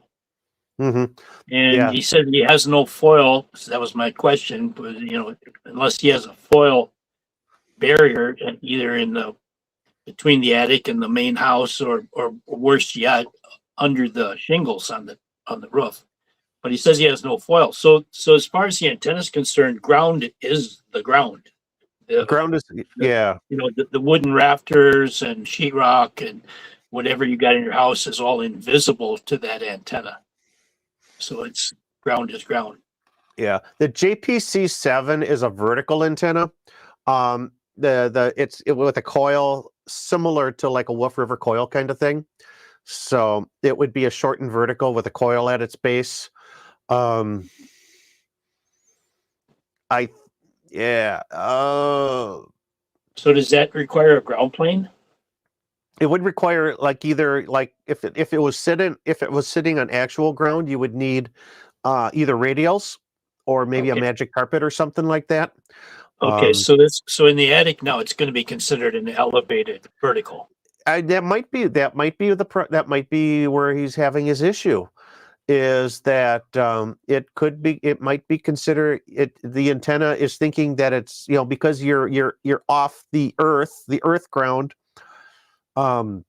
Mm-hmm. And he said he has no foil. So that was my question. But unless he has a foil barrier, either between the attic and the main house, or worse yet, under the shingles on the roof. But he says he has no foil. So as far as the antenna is concerned, ground is the ground. The wooden rafters and sheetrock and whatever you got in your house is all invisible to that antenna. So it's ground is ground. Yeah, the JPC7 is a vertical antenna. It's with a coil similar to like a Wolf River coil kind of thing. So it would be a shortened vertical with a coil at its base. So does that require a ground plane? It would require like either like if it was sitting on actual ground, you would need either radials or maybe a Okay. magic carpet or something like that. Okay, so in the attic now, it's going to be considered an elevated vertical. That might be that might be where he's having his issue, is that it might be considered the antenna is thinking that it's because you're off the earth ground. um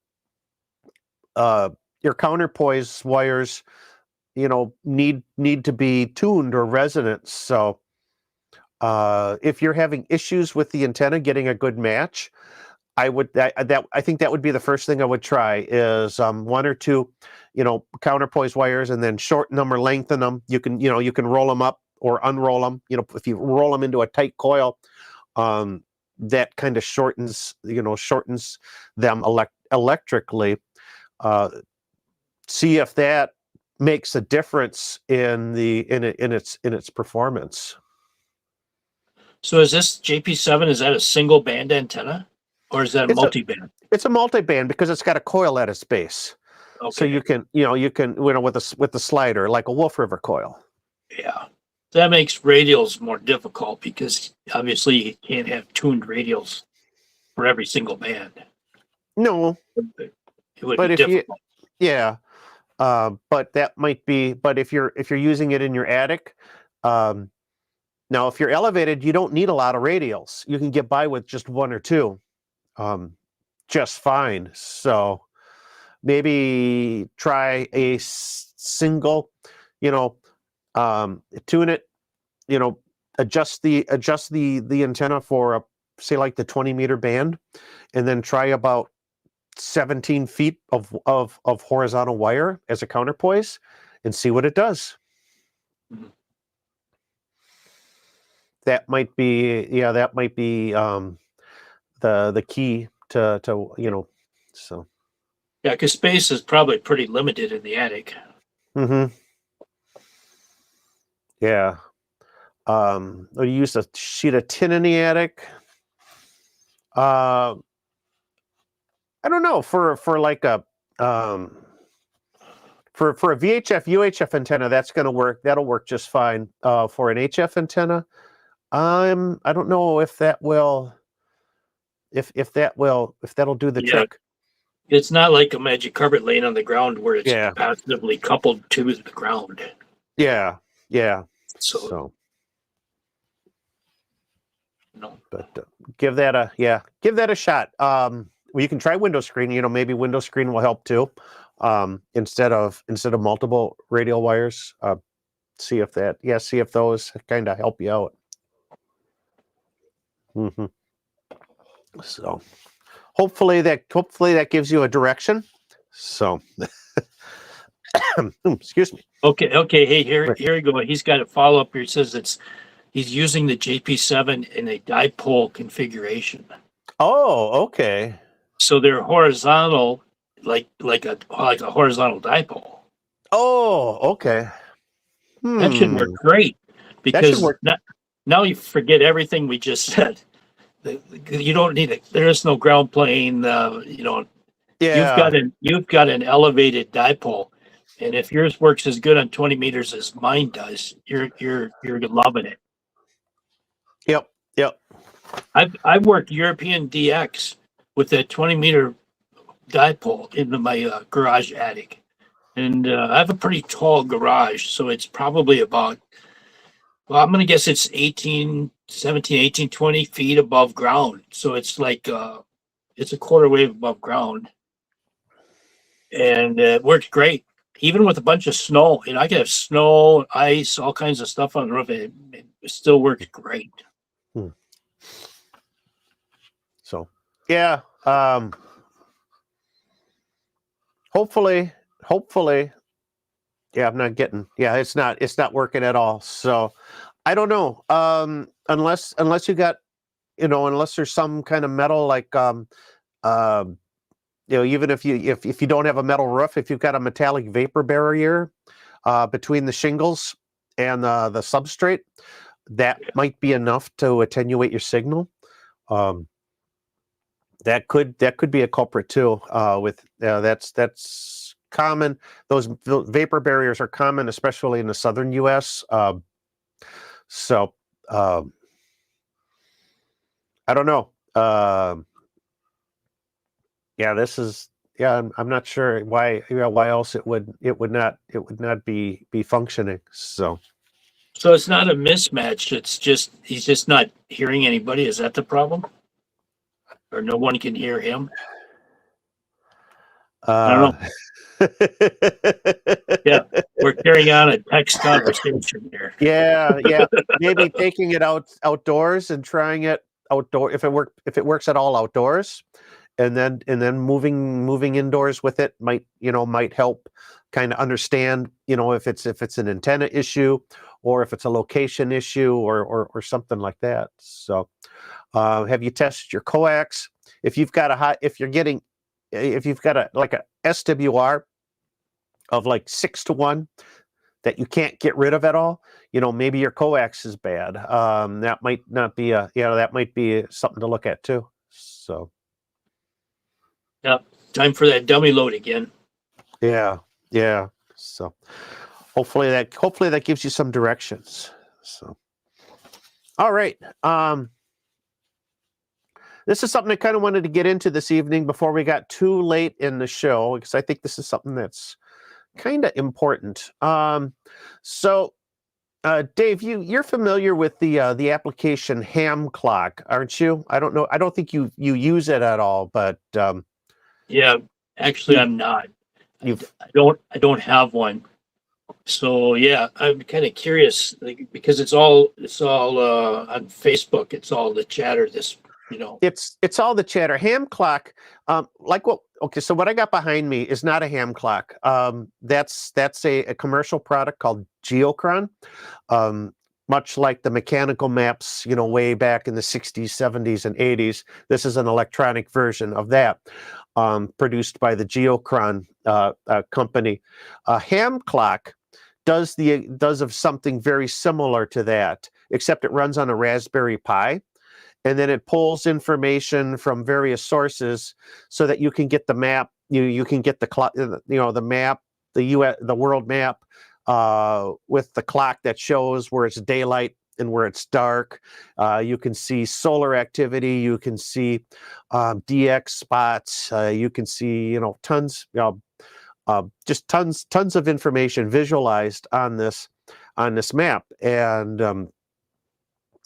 your counterpoise wires need to be tuned or resonant. So if you're having issues with the antenna getting a good match, I think that would be the first thing I would try is one or two counterpoise wires, and then shorten them or lengthen them. You can roll them up or unroll them. If you roll them into a tight coil, that kind of shortens them electrically. See if that makes a difference in its performance. So is this JP7, is that a single band antenna or is that a multi-band? It's a multi-band because it's got a coil at its base. Okay. So you can with the slider like a Wolf River coil. Yeah. That makes radials more difficult because obviously you can't have tuned radials for every single band. No, It would but be if difficult. but that might be. But if you're using it in your attic, now if you're elevated, you don't need a lot of radials. You can get by with just one or two, just fine. So maybe try a single, tune it, adjust the antenna for say like the 20-meter band, and then try about 17 feet of horizontal wire as a counterpoise and see what it does. Mhm. That might be the key to so. Yeah, because space is probably pretty limited in the attic. Yeah. Or you use a sheet of tin in the attic. I don't know, for like a for a VHF UHF antenna, that's going to work. That'll work just fine. For an HF antenna, I don't know if that'll do the Yeah. trick. It's not like a magic carpet laying on the ground where it's Yeah. capacitively coupled to the ground. Yeah. So But give that a shot. Well, you can try window screen. Maybe window screen will help too. Instead of multiple radial wires. See if those kind of help you out. So hopefully that gives you a direction. So excuse me. Okay. Hey, here we go. He's got a follow up here. It says he's using the JP7 in a dipole configuration. Oh, okay. So they're horizontal, like a horizontal dipole. Oh, okay. That should work great because work. now you forget everything we just said. You don't need it. There is no ground plane. Yeah. You've got an elevated dipole, and if yours works as good on 20 meters as mine does, you're loving it. Yep. I've worked European DX with that 20-meter dipole in my garage attic, and I have a pretty tall garage, so it's probably about, well, I'm gonna guess it's 17, 18, 20 feet above ground. So it's like it's a quarter wave above ground, and it worked great. Even with a bunch of snow, I could have snow, ice, all kinds of stuff on the roof. It still works great. So, yeah. Hopefully, yeah, it's not working at all. So, I don't know. Unless you got, unless there's some kind of metal like, even if you don't have a metal roof, if you've got a metallic vapor barrier between the shingles and the substrate, that might be enough to attenuate your signal. that could be a culprit too. That's common. Those vapor barriers are common, especially in the southern U.S. So I don't know. Yeah, this is. Yeah, I'm not sure why. Why else it would not be functioning. So So it's not a mismatch. It's just he's just not hearing anybody. Is that the problem? Or no one can hear him? I don't know. Yeah, we're carrying on a text conversation here. yeah. Maybe taking it outdoors and trying it outdoor if it works at all outdoors, and then moving indoors with it might help kind of understand if it's an antenna issue or if it's a location issue or something like that. So have you tested your coax? If you've got like a SWR of like 6-to-1 that you can't get rid of at all, maybe your coax is bad. That might not be that might be something to look at too. So Yep. Time for that dummy load again. yeah. So hopefully that gives you some directions. So all right. This is something I kind of wanted to get into this evening before we got too late in the show, because I think this is something that's kind of important. So Dave, you're familiar with the application Ham Clock, aren't you? I don't know. I don't think you use it at all, but Yeah, actually, I'm not. you've I don't have one. So yeah, I'm kind of curious, like, because it's all on Facebook. It's all the chatter. it's all the chatter. Ham Clock, like what? Okay, so what I got behind me is not a ham clock. That's a commercial product called Geochron. Much like the mechanical maps, way back in the 60s, 70s, and 80s, this is an electronic version of that, produced by the Geochron company. Ham Clock does of something very similar to that, except it runs on a Raspberry Pi, and then it pulls information from various sources so that you can get the map. You can get the map, the world map, with the clock that shows where it's daylight and where it's dark. You can see solar activity. You can see DX spots. You can see tons, just tons of information visualized on this map. And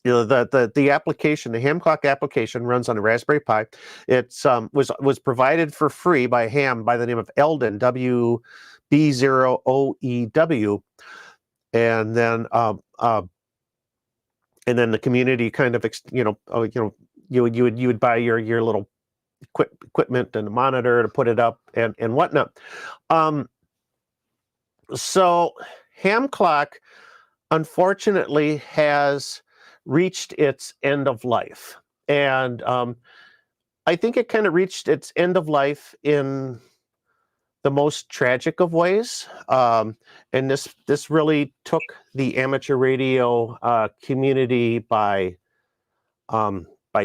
the application, the Ham Clock application, runs on a Raspberry Pi. It's was provided for free by Ham by the name of Eldon, WB0OEW, and then the community kind of you would buy your little equipment and a monitor to put it up and whatnot. So Ham Clock unfortunately has reached its end of life, and I think it kind of reached its end of life in the most tragic of ways. And this really took the amateur radio community by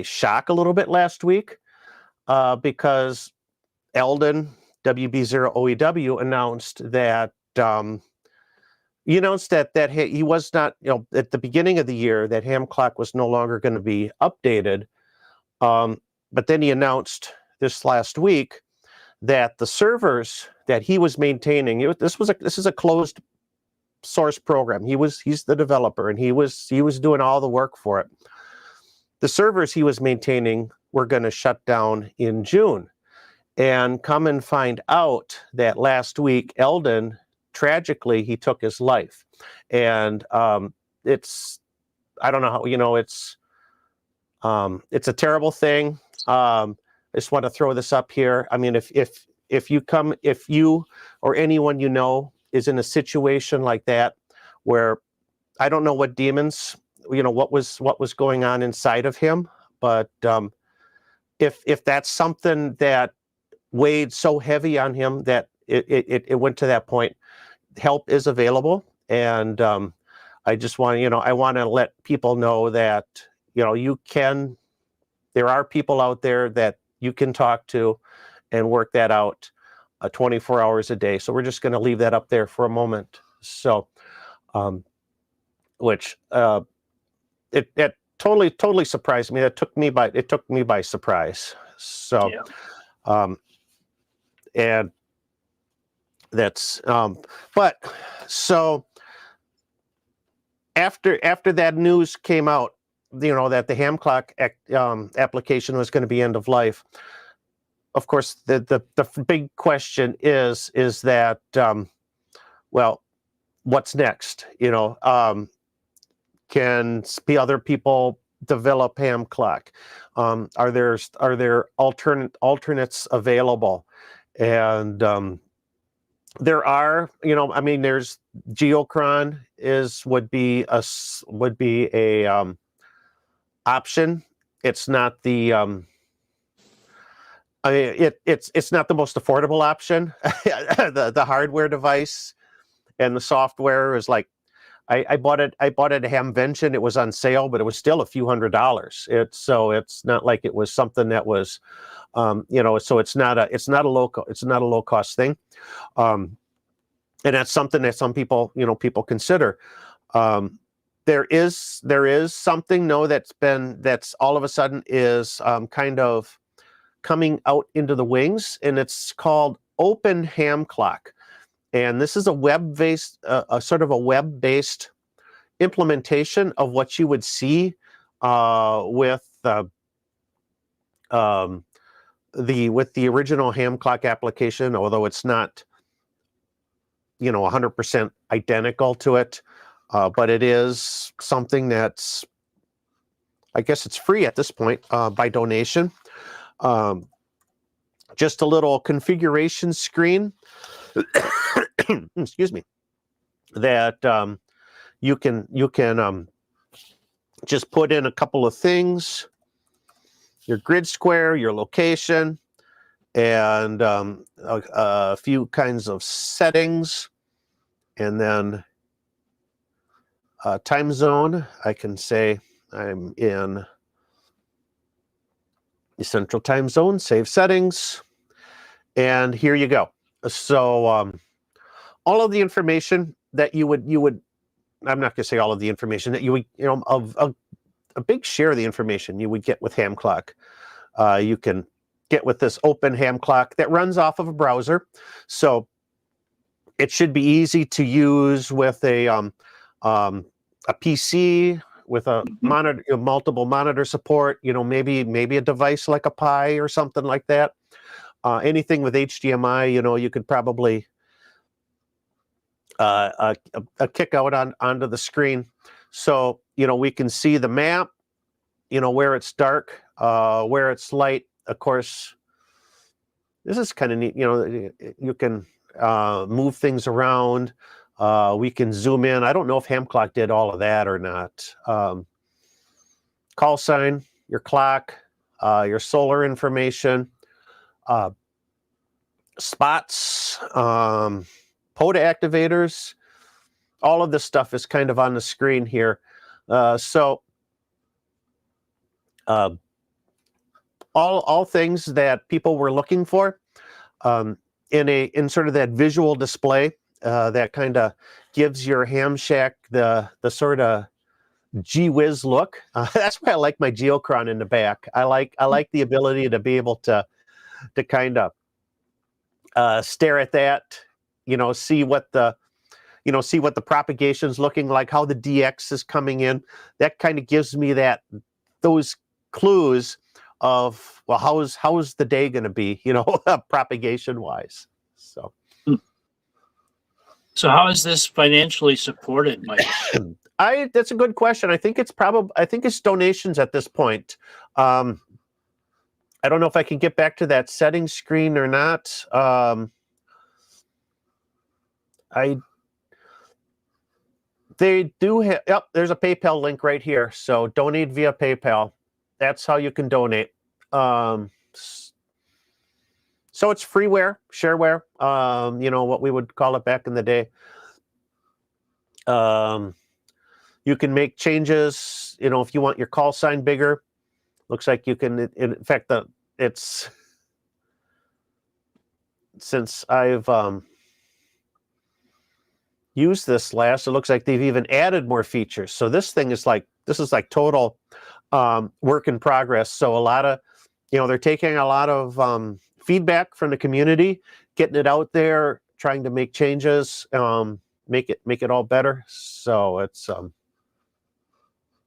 shock a little bit last week, because Eldon, WB0OEW, announced that he was not, at the beginning of the year, that Ham Clock was no longer going to be updated. But then he announced this last week that the servers that he was maintaining, this is a closed source program. He's the developer, and he was doing all the work for it. The servers he was maintaining were going to shut down in June. And come and find out that last week, Eldon, tragically, he took his life. And it's, I don't know how, it's a terrible thing. I just want to throw this up here. I mean, if you or anyone is in a situation like that, where I don't know what demons, what was going on inside of him, but if that's something that weighed so heavy on him that it went to that point, help is available. And I just want I want to let people know that there are people out there that you can talk to and work that out 24 hours a day. So we're just going to leave that up there for a moment. So, which it totally surprised me. It took me by surprise. So, Yeah. and that's but so after that news came out, that the ham clock application was going to be end of life. Of course, the big question is that well, what's next? Can other people develop ham clock? Are there alternates available? And there are, there's Geochron would be a option. It's not the it's not the most affordable option. The hardware device and the software is like, I bought it at Hamvention. It was on sale, but it was still a few $100s. It's not like it was something that was, so it's not a low cost thing. And that's something that some people consider. There is something that's all of a sudden is kind of coming out into the wings, and it's called Open Ham Clock. And this is a web-based, sort of a web-based implementation of what you would see with the original ham clock application, although it's not 100% identical to it, but it is something that's, I guess it's free at this point by donation. Just a little configuration screen. Excuse me. That you can just put in a couple of things, your grid square, your location, and a few kinds of settings, and then time zone. I can say I'm in the Central Time Zone, save settings, and here you go. So all of the information that you would, I'm not going to say all of the information that you would, of a big share of the information you would get with ham clock. You can get with this Open Ham Clock that runs off of a browser. So it should be easy to use with a PC with a monitor, multiple monitor support, maybe a device like a Pi or something like that. Anything with HDMI, you could probably a kick out onto the screen. So, we can see the map, where it's dark, where it's light. Of course, this is kind of neat. You can move things around. We can zoom in. I don't know if ham clock did all of that or not. Call sign, your clock, your solar information, spots, POTA activators. All of this stuff is kind of on the screen here. So all things that people were looking for in sort of that visual display that kind of gives your ham shack the sort of gee whiz look. That's why I like my Geochron in the back. I like the ability to be able to kind of stare at that, see what the propagation's looking like, how the DX is coming in. That kind of gives me those clues of, well, how's the day going to be, propagation wise. So how is this financially supported, Mike? That's a good question. I think it's donations at this point. I don't know if I can get back to that settings screen or not. They do have, yep, there's a PayPal link right here. So donate via PayPal. That's how you can donate. So it's freeware, shareware, what we would call it back in the day. You can make changes, if you want your call sign bigger. Looks like you can, in fact, it's since I've used this last, it looks like they've even added more features. So this is like total work in progress. So a lot of, they're taking a lot of feedback from the community, getting it out there, trying to make changes, make it all better. So it's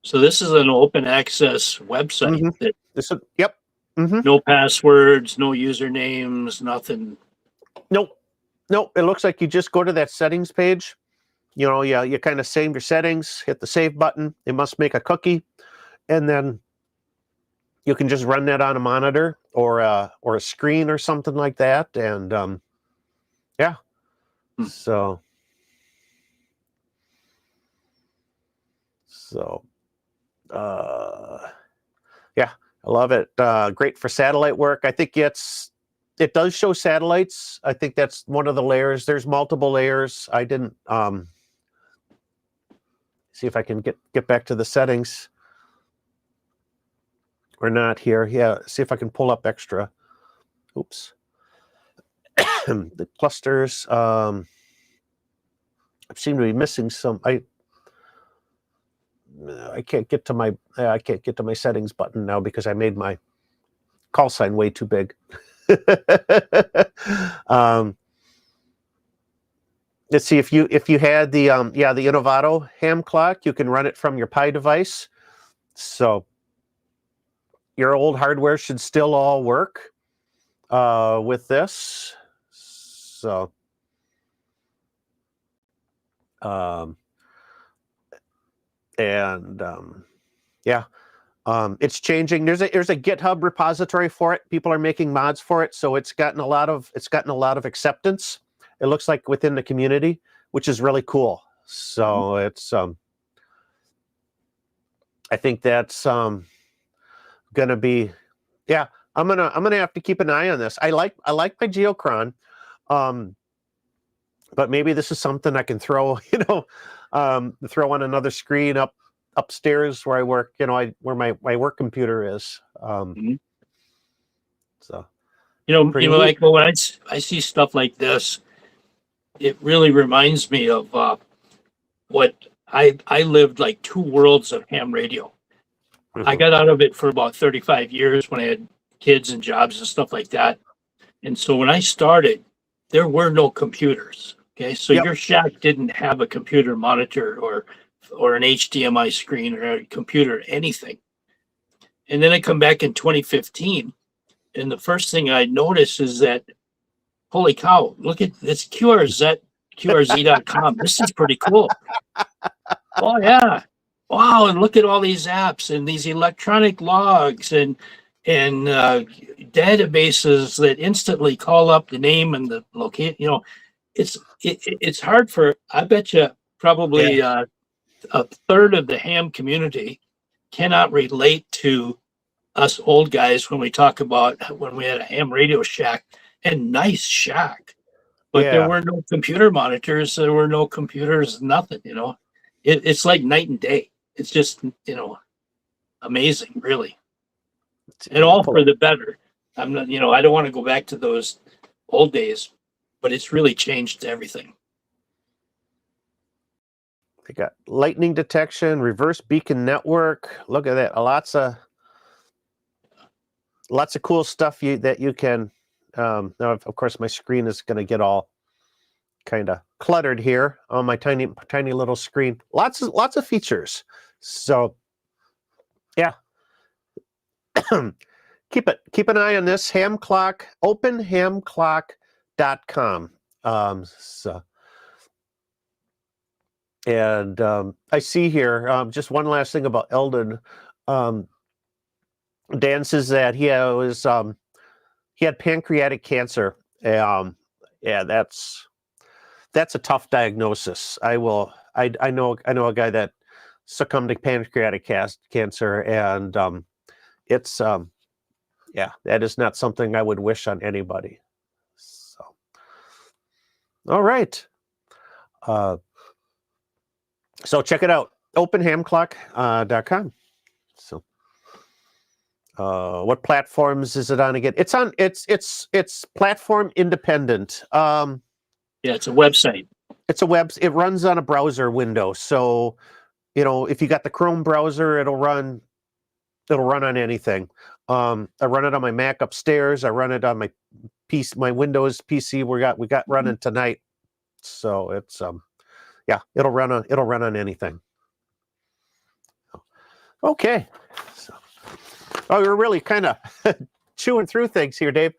So this is an open access website Mhm. that yep. no passwords, no usernames, nothing. Nope. Nope. It looks like you just go to that settings page. You kind of save your settings, hit the save button. It must make a cookie, and then you can just run that on a monitor or a screen or something like that. And yeah, Hmm. so yeah, I love it. Great for satellite work. I think it does show satellites. I think that's one of the layers. There's multiple layers. I didn't see if I can get back to the settings or not here. Yeah, see if I can pull up extra. Oops. The clusters. I seem to be missing some. I can't get to my settings button now because I made my call sign way too big. Let's see if you had the the Innovato ham clock, you can run it from your Pi device. So your old hardware should still all work with this. So it's changing. There's a GitHub repository for it. People are making mods for it, so it's gotten a lot of acceptance. It looks like within the community, which is really cool. So it's I think that's gonna be I'm gonna have to keep an eye on this. I like my Geochron, but maybe this is something I can throw throw on another screen upstairs where I work. Where my work computer is. So pretty neat. Like when I see stuff like this, it really reminds me of what I lived like two worlds of ham radio. I got out of it for about 35 years when I had kids and jobs and stuff like that. And so when I started, there were no computers. Okay. So Yep. your shack didn't have a computer monitor or an HDMI screen or a computer, anything. And then I come back in 2015. And the first thing I noticed is that, holy cow, look at this QRZ.com. This is pretty cool. Oh, yeah. Wow. And look at all these apps and these electronic logs and databases that instantly call up the name and the location. It's hard for, I bet you probably a third of the ham community cannot relate to us old guys when we talk about when we had a ham radio shack, and nice shack, but there were no computer monitors, there were no computers, nothing. It's like night and day. It's just amazing, really, and all for the better. I'm not, I don't want to go back to those old days, but it's really changed everything. They got lightning detection, reverse beacon network. Look at that. Lots of cool stuff that you can. Now, of course, my screen is going to get all kind of cluttered here on my tiny little screen. Lots of features. So, yeah. keep an eye on this ham clock. Openhamclock.com. And I see here just one last thing about Eldon. Dan says that he had pancreatic cancer. Yeah, that's a tough diagnosis. I know a guy that succumbed to pancreatic cancer, and it's that is not something I would wish on anybody. So, all right. So check it out, openhamclock.com. So, What platforms is it on again? It's on. It's platform independent. Yeah, it's a website. It's a web. It runs on a browser window. So, if you got the Chrome browser, it'll run. It'll run on anything. I run it on my Mac upstairs. I run it on my PC, my Windows PC. We got running tonight. So it's yeah, it'll run on anything. Okay. So, we're really kind of chewing through things here, Dave.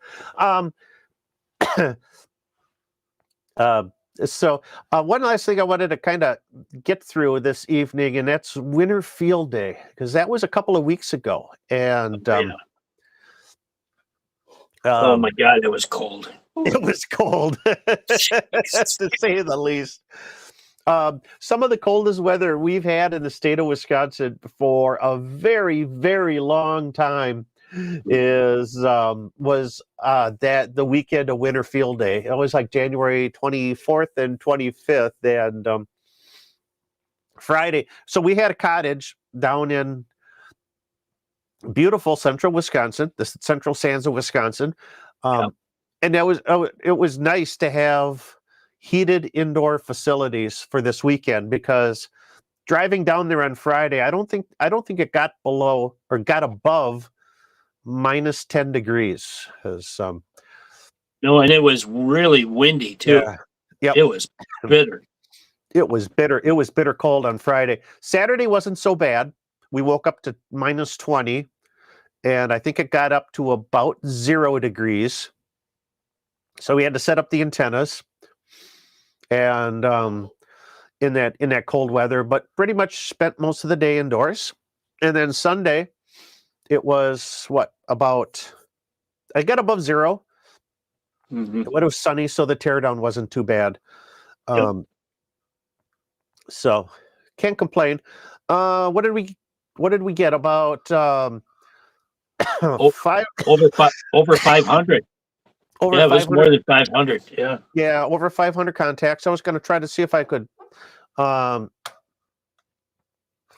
So one last thing I wanted to kind of get through this evening, and that's Winter Field Day, because that was a couple of weeks ago, and Oh my God, it was cold. it was cold, to say the least. Some of the coldest weather we've had in the state of Wisconsin for a very, very long time was that the weekend of Winter Field Day. It was like January 24th and 25th, and Friday. So we had a cottage down in beautiful central Wisconsin, the central sands of Wisconsin, and it was nice to have heated indoor facilities for this weekend, because driving down there on Friday, I don't think it got below or got above minus 10 degrees. No, and it was really windy too. Yeah. It was bitter. It was bitter. It was bitter cold on Friday. Saturday wasn't so bad. We woke up to minus 20, and I think it got up to about 0 degrees. So we had to set up the antennas, and in that cold weather, but pretty much spent most of the day indoors. And then Sunday, it was I got above 0. Mm-hmm. But it was sunny, so the teardown wasn't too bad. So can't complain. What did we get? About over 500. Over yeah, it was 500. more than 500. Yeah. Yeah, over 500 contacts. I was going to try to see if I could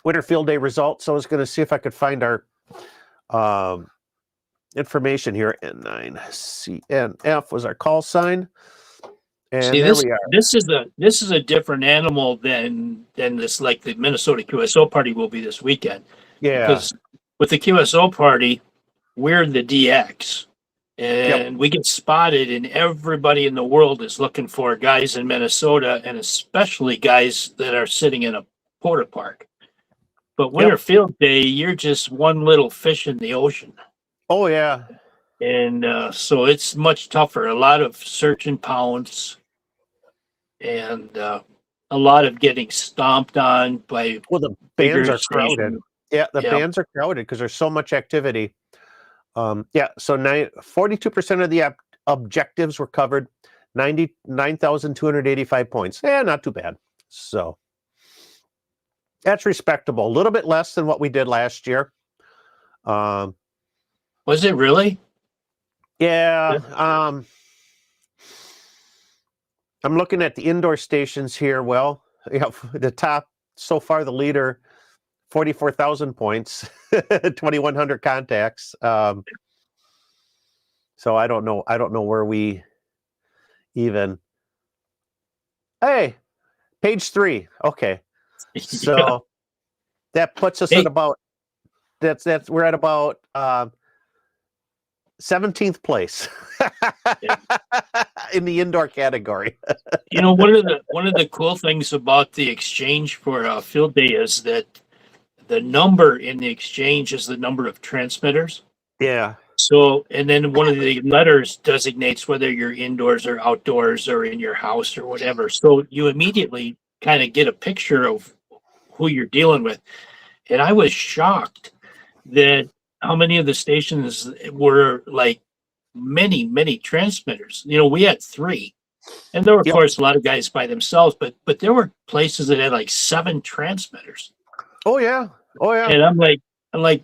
Winter Field Day results. I was going to see if I could find our information here. N9CNF was our call sign. And see, there we are. This is a different animal than this, like the Minnesota QSO party will be this weekend. Yeah. Because with the QSO party, we're the DX. And we get spotted, and everybody in the world is looking for guys in Minnesota, and especially guys that are sitting in a porta park. But Winter Field Day, you're just one little fish in the ocean. Oh, yeah. And so it's much tougher. A lot of search and pounce, and a lot of getting stomped on by. Well, the bands are crowded. Yeah, the bands are crowded because there's so much activity. So 42% of the objectives were covered, 99,285 points. Not too bad. So that's respectable. A little bit less than what we did last year. Was it really? Yeah. I'm looking at the indoor stations here. Well, the top so far, the leader, 44,000 points, 2,100 contacts. So I don't know where we even. Hey, page 3. Okay, so that puts us at about. We're at about 17th place in the indoor category. One of the cool things about the exchange for Field Day is that the number in the exchange is the number of transmitters. Yeah. So, and then one of the letters designates whether you're indoors or outdoors or in your house or whatever. So you immediately kind of get a picture of who you're dealing with. And I was shocked that how many of the stations were like many, many transmitters. We had 3. And there were, of course, a lot of guys by themselves, but there were places that had like 7 transmitters. Oh yeah. And I'm like,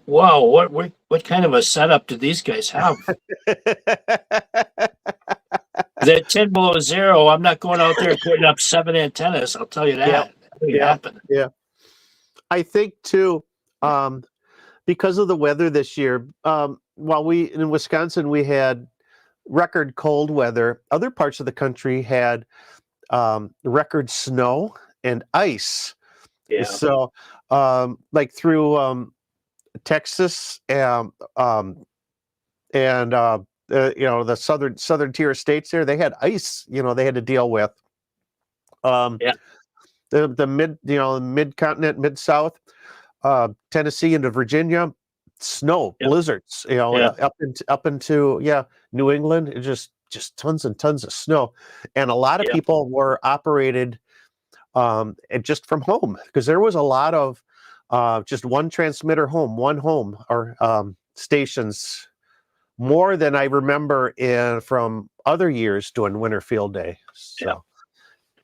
wow, what kind of a setup do these guys have? That 10 below 0, I'm not going out there putting up 7 antennas. I'll tell you that. Yeah. I think too, because of the weather this year, while we in Wisconsin we had record cold weather, other parts of the country had record snow and ice. Yeah. So, like through Texas and the southern tier states there, they had ice. They had to deal with. Yeah. The mid continent, mid south, Tennessee into Virginia, snow, Yep. blizzards. Yeah. Up into New England, it just tons and tons of snow, and a lot of Yeah. people were operated and just from home because there was a lot of just one transmitter home, one home or stations, more than I remember from other years doing winter field day. So.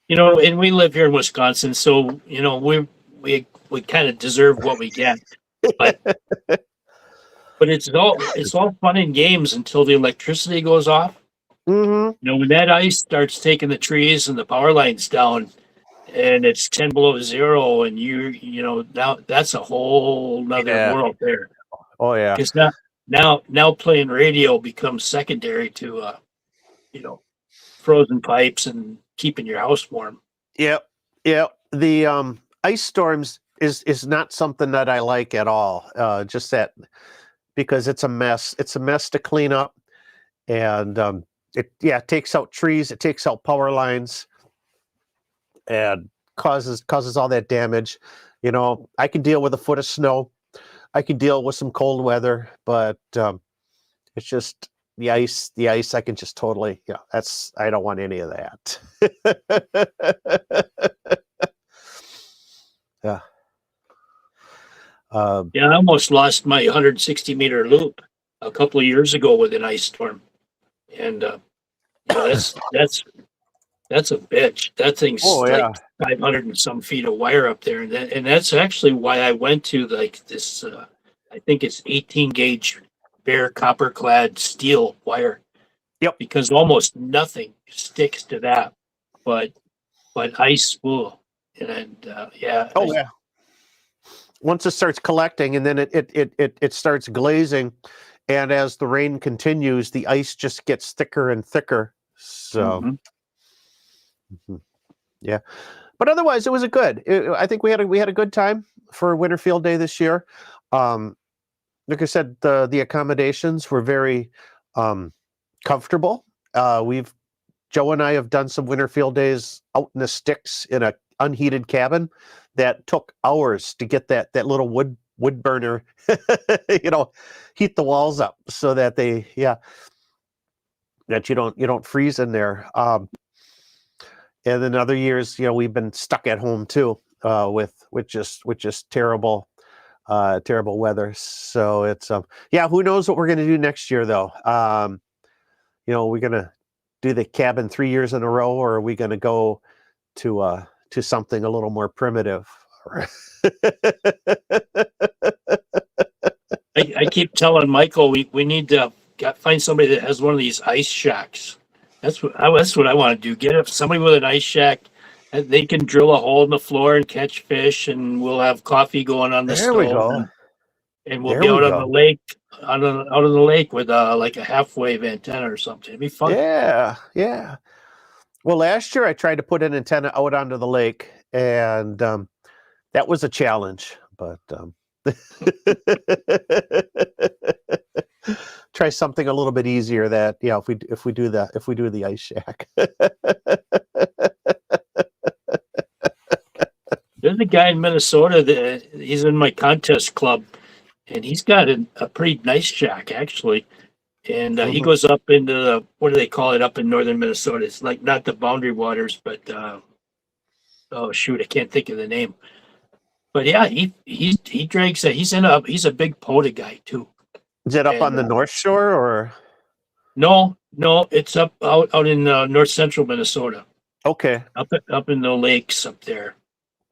And we live here in Wisconsin, so we kind of deserve what we get. But it's all fun and games until the electricity goes off. Mm-hmm. When that ice starts taking the trees and the power lines down, and it's 10 below zero, and now that's a whole nother world there. Oh yeah. Because now playing radio becomes secondary to frozen pipes and keeping your house warm. Yep. The ice storms is not something that I like at all. Just that because it's a mess. It's a mess to clean up, and it takes out trees, it takes out power lines, and causes all that damage. I can deal with a foot of snow. I can deal with some cold weather, but it's just the ice I can just totally, I don't want any of that. Yeah. I almost lost my 160-meter loop a couple of years ago with an ice storm, and that's a bitch. That thing's like 500 and some feet of wire up there, and that's actually why I went to like this. I think it's 18 gauge bare copper clad steel wire. Yep. Because almost nothing sticks to that, but ice will, and once it starts collecting, and then it starts glazing, and as the rain continues, the ice just gets thicker and thicker. So, yeah, but otherwise, it was I think we had a good time for Winter Field Day this year. Like I said, the accommodations were very comfortable. Joe and I have done some Winter Field Days out in the sticks in a unheated cabin that took hours to get that little wood burner, heat the walls up so that that you don't freeze in there. And then other years, we've been stuck at home too, with just terrible weather. So it's who knows what we're gonna do next year though. We're gonna do the cabin 3 years in a row, or are we gonna go to something a little more primitive? I keep telling Michael we need to find somebody that has one of these ice shacks. That's what I want to do. Get somebody with an ice shack. They can drill a hole in the floor and catch fish, and we'll have coffee going on the stove. There we go. And we'll be out on the lake, out on the lake with like a half-wave antenna or something. It'd be fun. Yeah. Well, last year I tried to put an antenna out onto the lake, and that was a challenge. But try something a little bit easier. That if we do the ice shack. There's a guy in Minnesota that he's in my contest club, and he's got a pretty nice shack actually. And he goes up into what do they call it up in northern Minnesota? It's like not the Boundary Waters, but oh shoot, I can't think of the name. But yeah, he drags that. He's a big POTA guy too. Is it up on the North Shore or? No, it's out in north central Minnesota. Okay. Up in the lakes up there.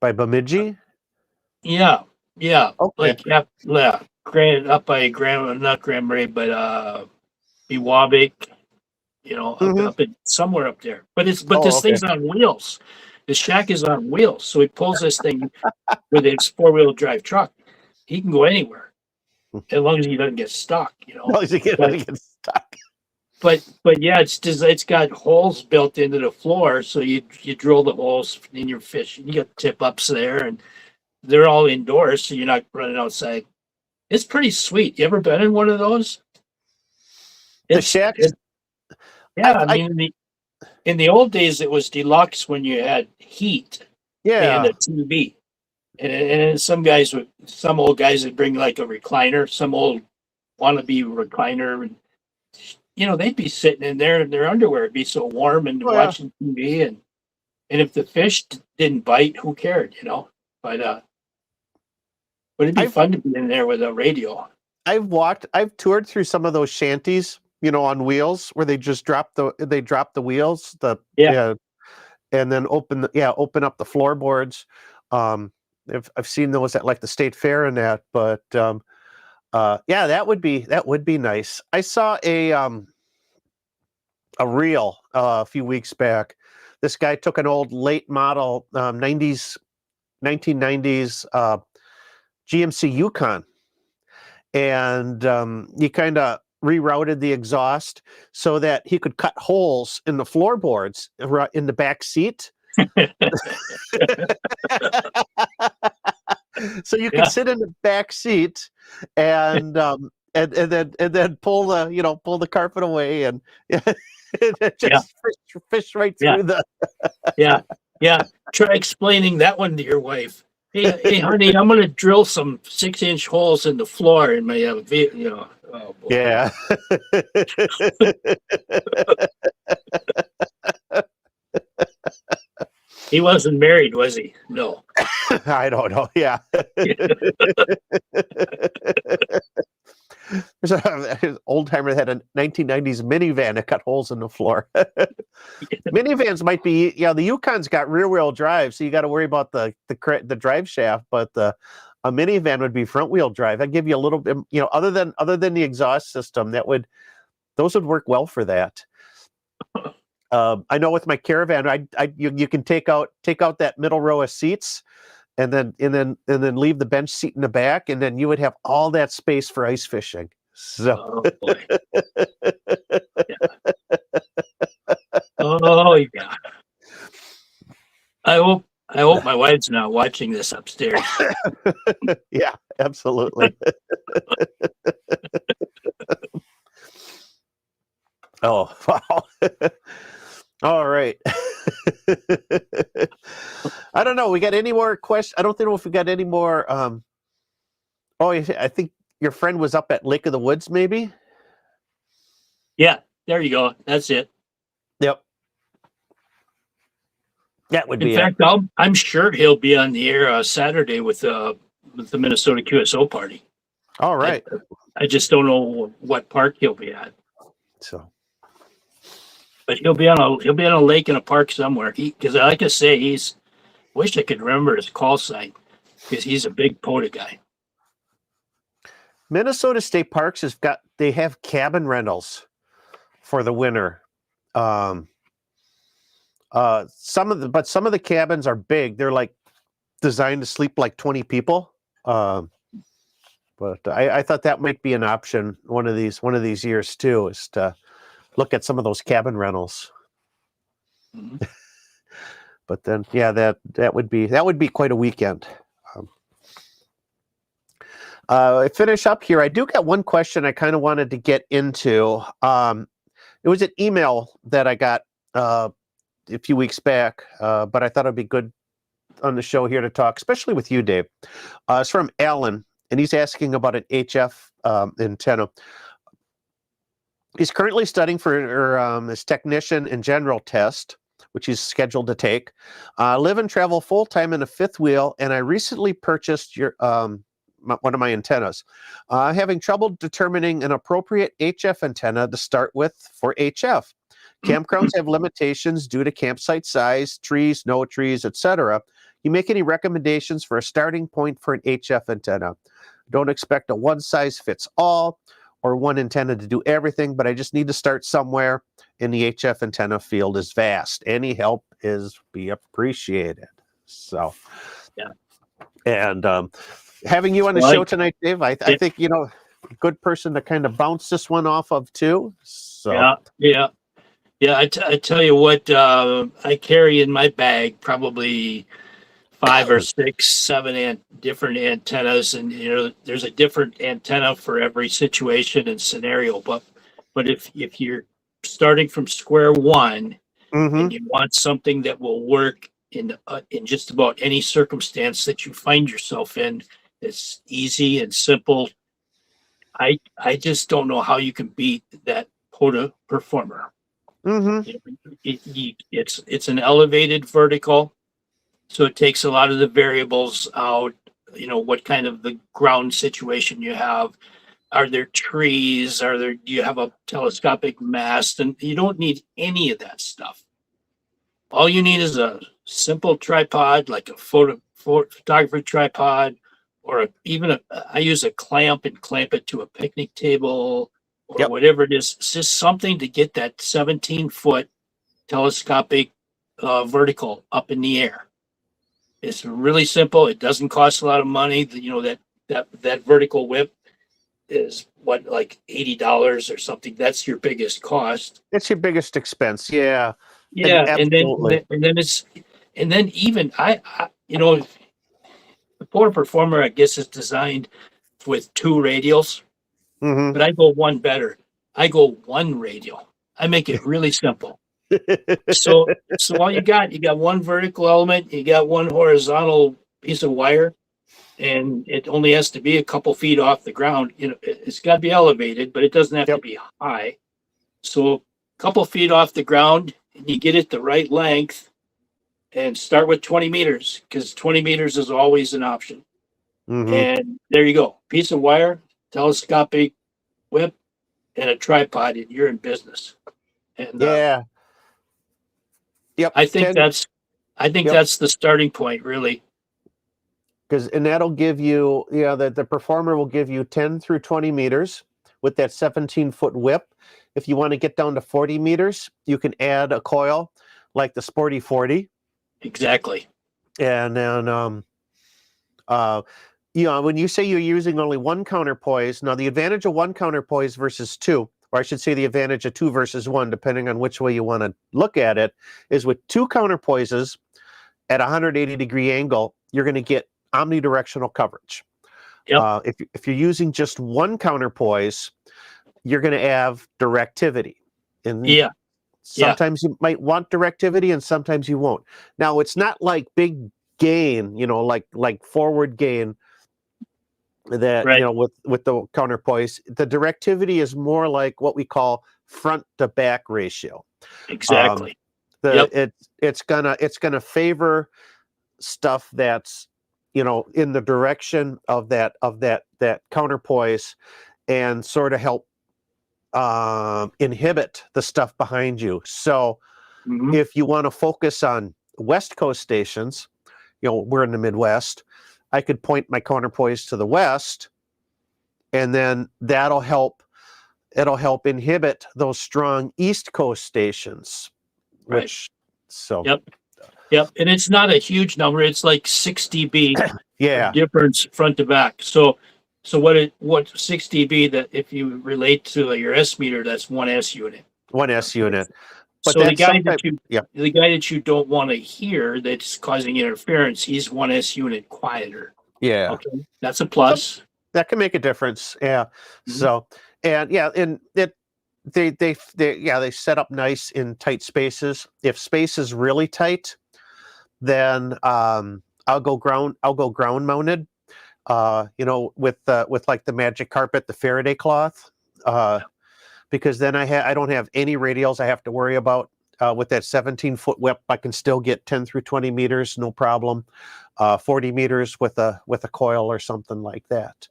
By Bemidji? Yeah. Okay. Like up by not Grand Marais, but Pewabic, up in somewhere up there. But this thing's on wheels. The shack is on wheels, so he pulls this thing with his 4-wheel drive truck. He can go anywhere. as long as he doesn't get stuck, No, you get But stuck. but yeah, it's got holes built into the floor, so you drill the holes in your fish. You got tip ups there, and they're all indoors, so you're not running outside. It's pretty sweet. You ever been in one of those? The It's shacks. it, yeah. I I mean, in the old days, it was deluxe when you had heat and yeah. a TV. And some old guys would bring like a recliner, some old wannabe recliner, and they'd be sitting in there in their underwear. It'd be so warm and Oh yeah. watching TV, and if the fish didn't bite, who cared? But it'd be I've fun to be in there with a radio. I've toured through some of those shanties, on wheels where they just drop the wheels, Yeah, yeah, and then open up the floorboards. I've seen those at like the state fair and that, but yeah, that would be nice. I saw a reel a few weeks back. This guy took an old late model 1990s GMC Yukon, and he kind of rerouted the exhaust so that he could cut holes in the floorboards in the back seat. So you could yeah, sit in the back seat and then pull the carpet away and yeah, just fish right yeah, through the. yeah, yeah. Try explaining that one to your wife. Hey, honey, I'm gonna drill some 6-inch holes in the floor in my vehicle. Oh boy. Yeah. He wasn't married, was he? No. I don't know. Yeah. There's an old timer that had a 1990s minivan that cut holes in the floor. Minivans might be, the Yukon's got rear wheel drive, so you got to worry about the drive shaft, but a minivan would be front wheel drive. I'd give you a little bit, other than the exhaust system, those would work well for that. I know with my Caravan, you can take out that middle row of seats, and then leave the bench seat in the back, and then you would have all that space for ice fishing. So, Oh boy. Yeah. Oh yeah. I hope my wife's not watching this upstairs. yeah, absolutely. Oh, wow. All right. I don't know. We got any more questions? I don't know if we got any more. I think your friend was up at Lake of the Woods, maybe? Yeah, there you go. That's it. Yep. That would be In fact, I'm sure he'll be on the air Saturday with the Minnesota QSO party. All right. I just don't know what park he'll be at. So, but he'll be on a lake in a park somewhere. Because like I say, wish I could remember his call sign because he's a big POTA guy. Minnesota State Parks they have cabin rentals for the winter. Some of the cabins are big. They're like designed to sleep like 20 people. But I thought that might be an option one of these years too, is to look at some of those cabin rentals. Mm-hmm. But then, yeah, that would be quite a weekend. I finish up here. I do got one question I kind of wanted to get into. It was an email that I got a few weeks back, but I thought it'd be good on the show here to talk, especially with you, Dave. It's from Alan, and he's asking about an HF antenna. He's currently studying for his technician and general test, which he's scheduled to take. Live and travel full-time in a fifth wheel, and I recently purchased one of my antennas. Having trouble determining an appropriate HF antenna to start with for HF. Campgrounds have limitations due to campsite size, trees, no trees, etc. You make any recommendations for a starting point for an HF antenna? Don't expect a one-size-fits-all or one antenna to do everything, but I just need to start somewhere, and the HF antenna field is vast. Any help is be appreciated. So, yeah. And having you on the Well, show tonight, Dave, I yeah, think, a good person to kind of bounce this one off of too. So, yeah, yeah, yeah. I tell you what, I carry in my bag probably 5 or 6, 7 different antennas, and there's a different antenna for every situation and scenario. But if you're starting from square one hmm and you want something that will work in just about any circumstance that you find yourself in, it's easy and simple. I just don't know how you can beat that POTA performer. hmm It's an elevated vertical, so it takes a lot of the variables out. What kind of the ground situation you have. Are there trees? Do you have a telescopic mast? And you don't need any of that stuff. All you need is a simple tripod, like a photography tripod, or I use a clamp and clamp it to a picnic table or Yep. whatever it is. It's just something to get that 17-foot telescopic vertical up in the air. It's really simple. It doesn't cost a lot of money. That vertical whip is what, like $80 or something. That's your biggest cost. It's your biggest expense. Yeah. And Yeah, absolutely. and then even the Porta Performer, I guess, is designed with 2 radials, hmm but I go one better. I go one radial. I make it really simple. So all you got one vertical element, you got one horizontal piece of wire, and it only has to be a couple feet off the ground. It's got to be elevated, but it doesn't have to Yep. be high. So a couple feet off the ground, and you get it the right length, and start with 20 meters because 20 meters is always an option. hmm And there you go. Piece of wire, telescopic whip, and a tripod, and you're in business. And Yeah. Yep. I think 10, yep. that's the starting point, really. And that'll give you, the performer will give you 10 through 20 meters with that 17-foot whip. If you want to get down to 40 meters, you can add a coil like the Sporty 40. Exactly. And then, when you say you're using only one counterpoise, now the advantage of one counterpoise versus two, or I should say the advantage of two versus one, depending on which way you want to look at it, is with two counterpoises at a 180-degree angle, you're going to get omnidirectional coverage. Yep. If you're using just one counterpoise, you're going to have directivity. And Yeah. sometimes you might want directivity and sometimes you won't. Now, it's not like big gain, like forward gain that, Right. with the counterpoise. The directivity is more like what we call front to back ratio. Exactly. It's gonna favor stuff that's in the direction of that counterpoise and sort of help inhibit the stuff behind you. So Mhm. if you want to focus on West Coast stations, we're in the Midwest, I could point my counterpoise to the west, and then it'll help inhibit those strong East Coast stations. Right. Which so Yep. And it's not a huge number. It's like 6 dB yeah, difference front to back. So what 6 dB, that if you relate to your S meter, that's one S unit. one S unit. But So the that's guy that you don't want to hear that's causing interference, he's one S unit quieter. yeah. Okay, that's a plus. That can make a difference. Yeah. Mhm. So, and they set up nice in tight spaces. If space is really tight, then I'll go ground mounted. With like the magic carpet, the Faraday cloth, because then I don't have any radials I have to worry about. With that 17-foot whip, I can still get 10 through 20 meters, no problem. 40 meters with a coil or something like that.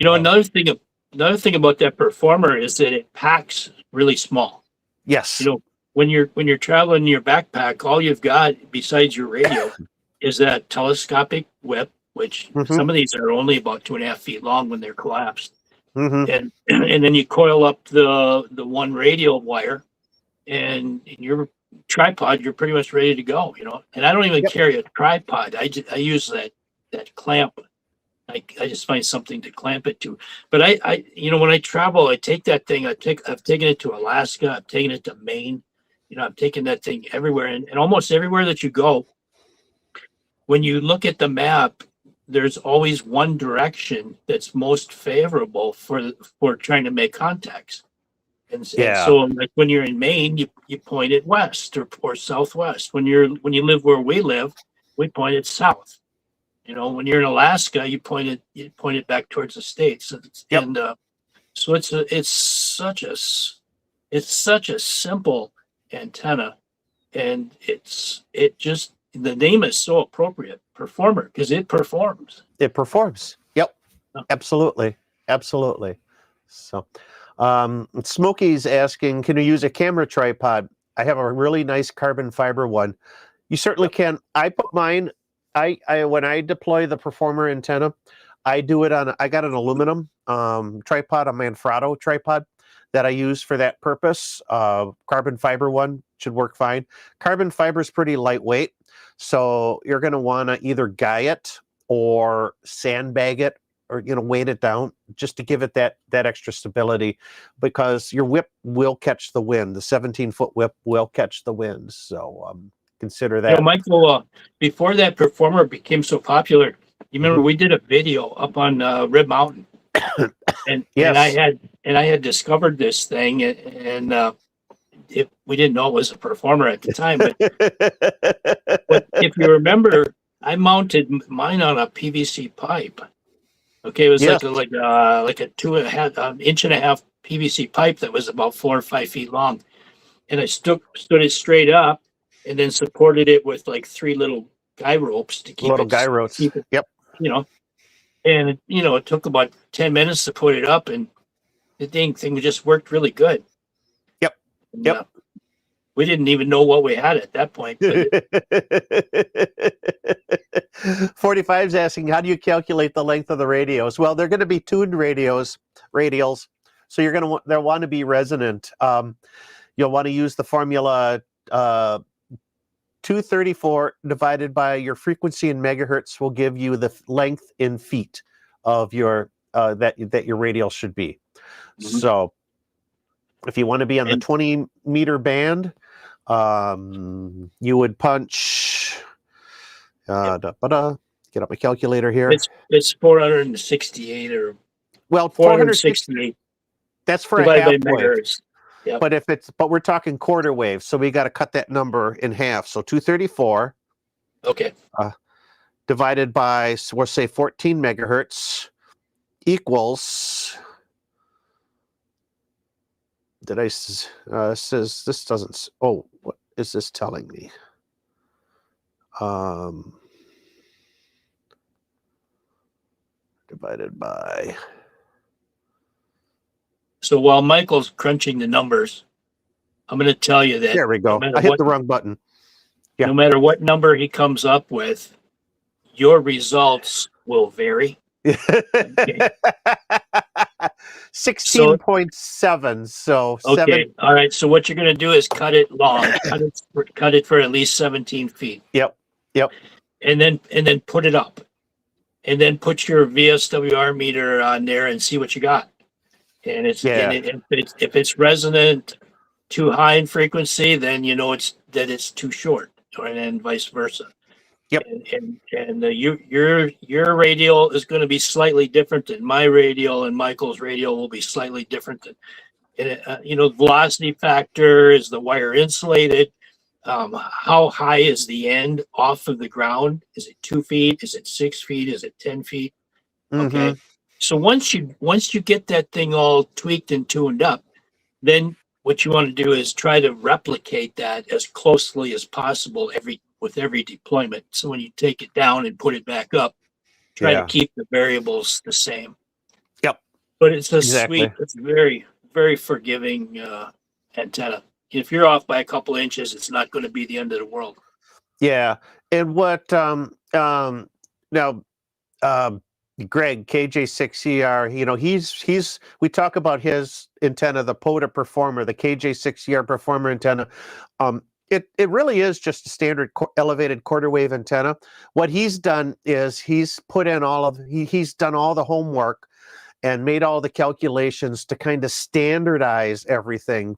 Another thing about that performer is that it packs really small. Yes. When you're traveling in your backpack, all you've got besides your radio is that telescopic whip, which some of these are only about 2.5 feet long when they're collapsed. And then you coil up the one radial wire, and your tripod, you're pretty much ready to go. And I don't even carry a tripod. I use that clamp I just find something to clamp it to. But when I travel, I take that thing. I've taken it to Alaska. I've taken it to Maine. I've taken that thing everywhere, and almost everywhere that you go, when you look at the map, there's always one direction that's most favorable for trying to make contacts. And Yeah. so, like when you're in Maine, you point it west or southwest. When you live where we live, we point it south. When you're in Alaska, you point it back towards the states. Yep. And so it's such a simple antenna, and the name is so appropriate, Performer, because it performs. It performs. Yep. Oh. Absolutely. So, Smokey's asking, can you use a camera tripod? I have a really nice carbon fiber one. You certainly can. I put mine. When I deploy the Performer antenna, I do it on. I got an aluminum tripod, a Manfrotto tripod that I use for that purpose. Carbon fiber one should work fine. Carbon fiber is pretty lightweight, so you're going to want to either guy it or sandbag it, or weight it down just to give it that extra stability, because your whip will catch the wind. The 17-foot whip will catch the wind. So consider that. Michael, before that Performer became so popular, you remember we did a video up on Rib Mountain, and Yes. and I had discovered this thing, and we didn't know it was a Performer at the time, but if you remember, I mounted mine on a PVC pipe. Okay, it was Yes. like a 2.5 inch and a half PVC pipe that was about 4 or 5 feet long, and I stood it straight up, and then supported it with like 3 little guy ropes to keep Little it. guy ropes. Keep it, Yep. And it took about 10 minutes to put it up, and the thing just worked really good. Yep. And, Yep. we didn't even know what we had at that point. 45's asking, how do you calculate the length of the radios? Well, they're going to be tuned radials, so you're going to they'll want to be resonant. You'll want to use the formula 234 divided by your frequency in megahertz will give you the length in feet of your that your radial should be. Mhm. So if you want to be on the 20-meter band, you would punch. Get up my calculator here. It's 468 or Well, 468 That's for a divided half by wave. megahertz. Yep. But we're talking quarter wave, so we got to cut that number in half. So 234 Okay. divided by, so we'll say 14 megahertz equals. Says this doesn't. Oh, what is this telling me? Divided by. So while Michael's crunching the numbers, I'm going to tell you that There we go. I hit the wrong button. Yeah. No matter what number he comes up with, your results will vary. 16.7. So Okay. 7. All right. So what you're going to do is cut it long, cut it for at least 17 feet. Yep. And then put it up, and then put your VSWR meter on there and see what you got. And if it's resonant too high in frequency, then it's too short, and then vice versa. Yep. And your radial is going to be slightly different than my radial, and Michael's radial will be slightly different than. Velocity factor, is the wire insulated? How high is the end off of the ground? Is it 2 feet? Is it 6 feet? Is it 10 feet? Okay. So once you get that thing all tweaked and tuned up, then what you want to do is try to replicate that as closely as possible with every deployment. So when you take it down and put it back up, try to keep the variables the same. Yep. But it's Exactly. sweet. It's very, very forgiving antenna. If you're off by a couple inches, it's not going to be the end of the world. Yeah. And what now Greg KJ6ER, we talk about his antenna, the POTA Performer, the KJ6ER Performer antenna. it really is just a standard elevated quarter wave antenna. What he's done is he's done all the homework and made all the calculations to kind of standardize everything,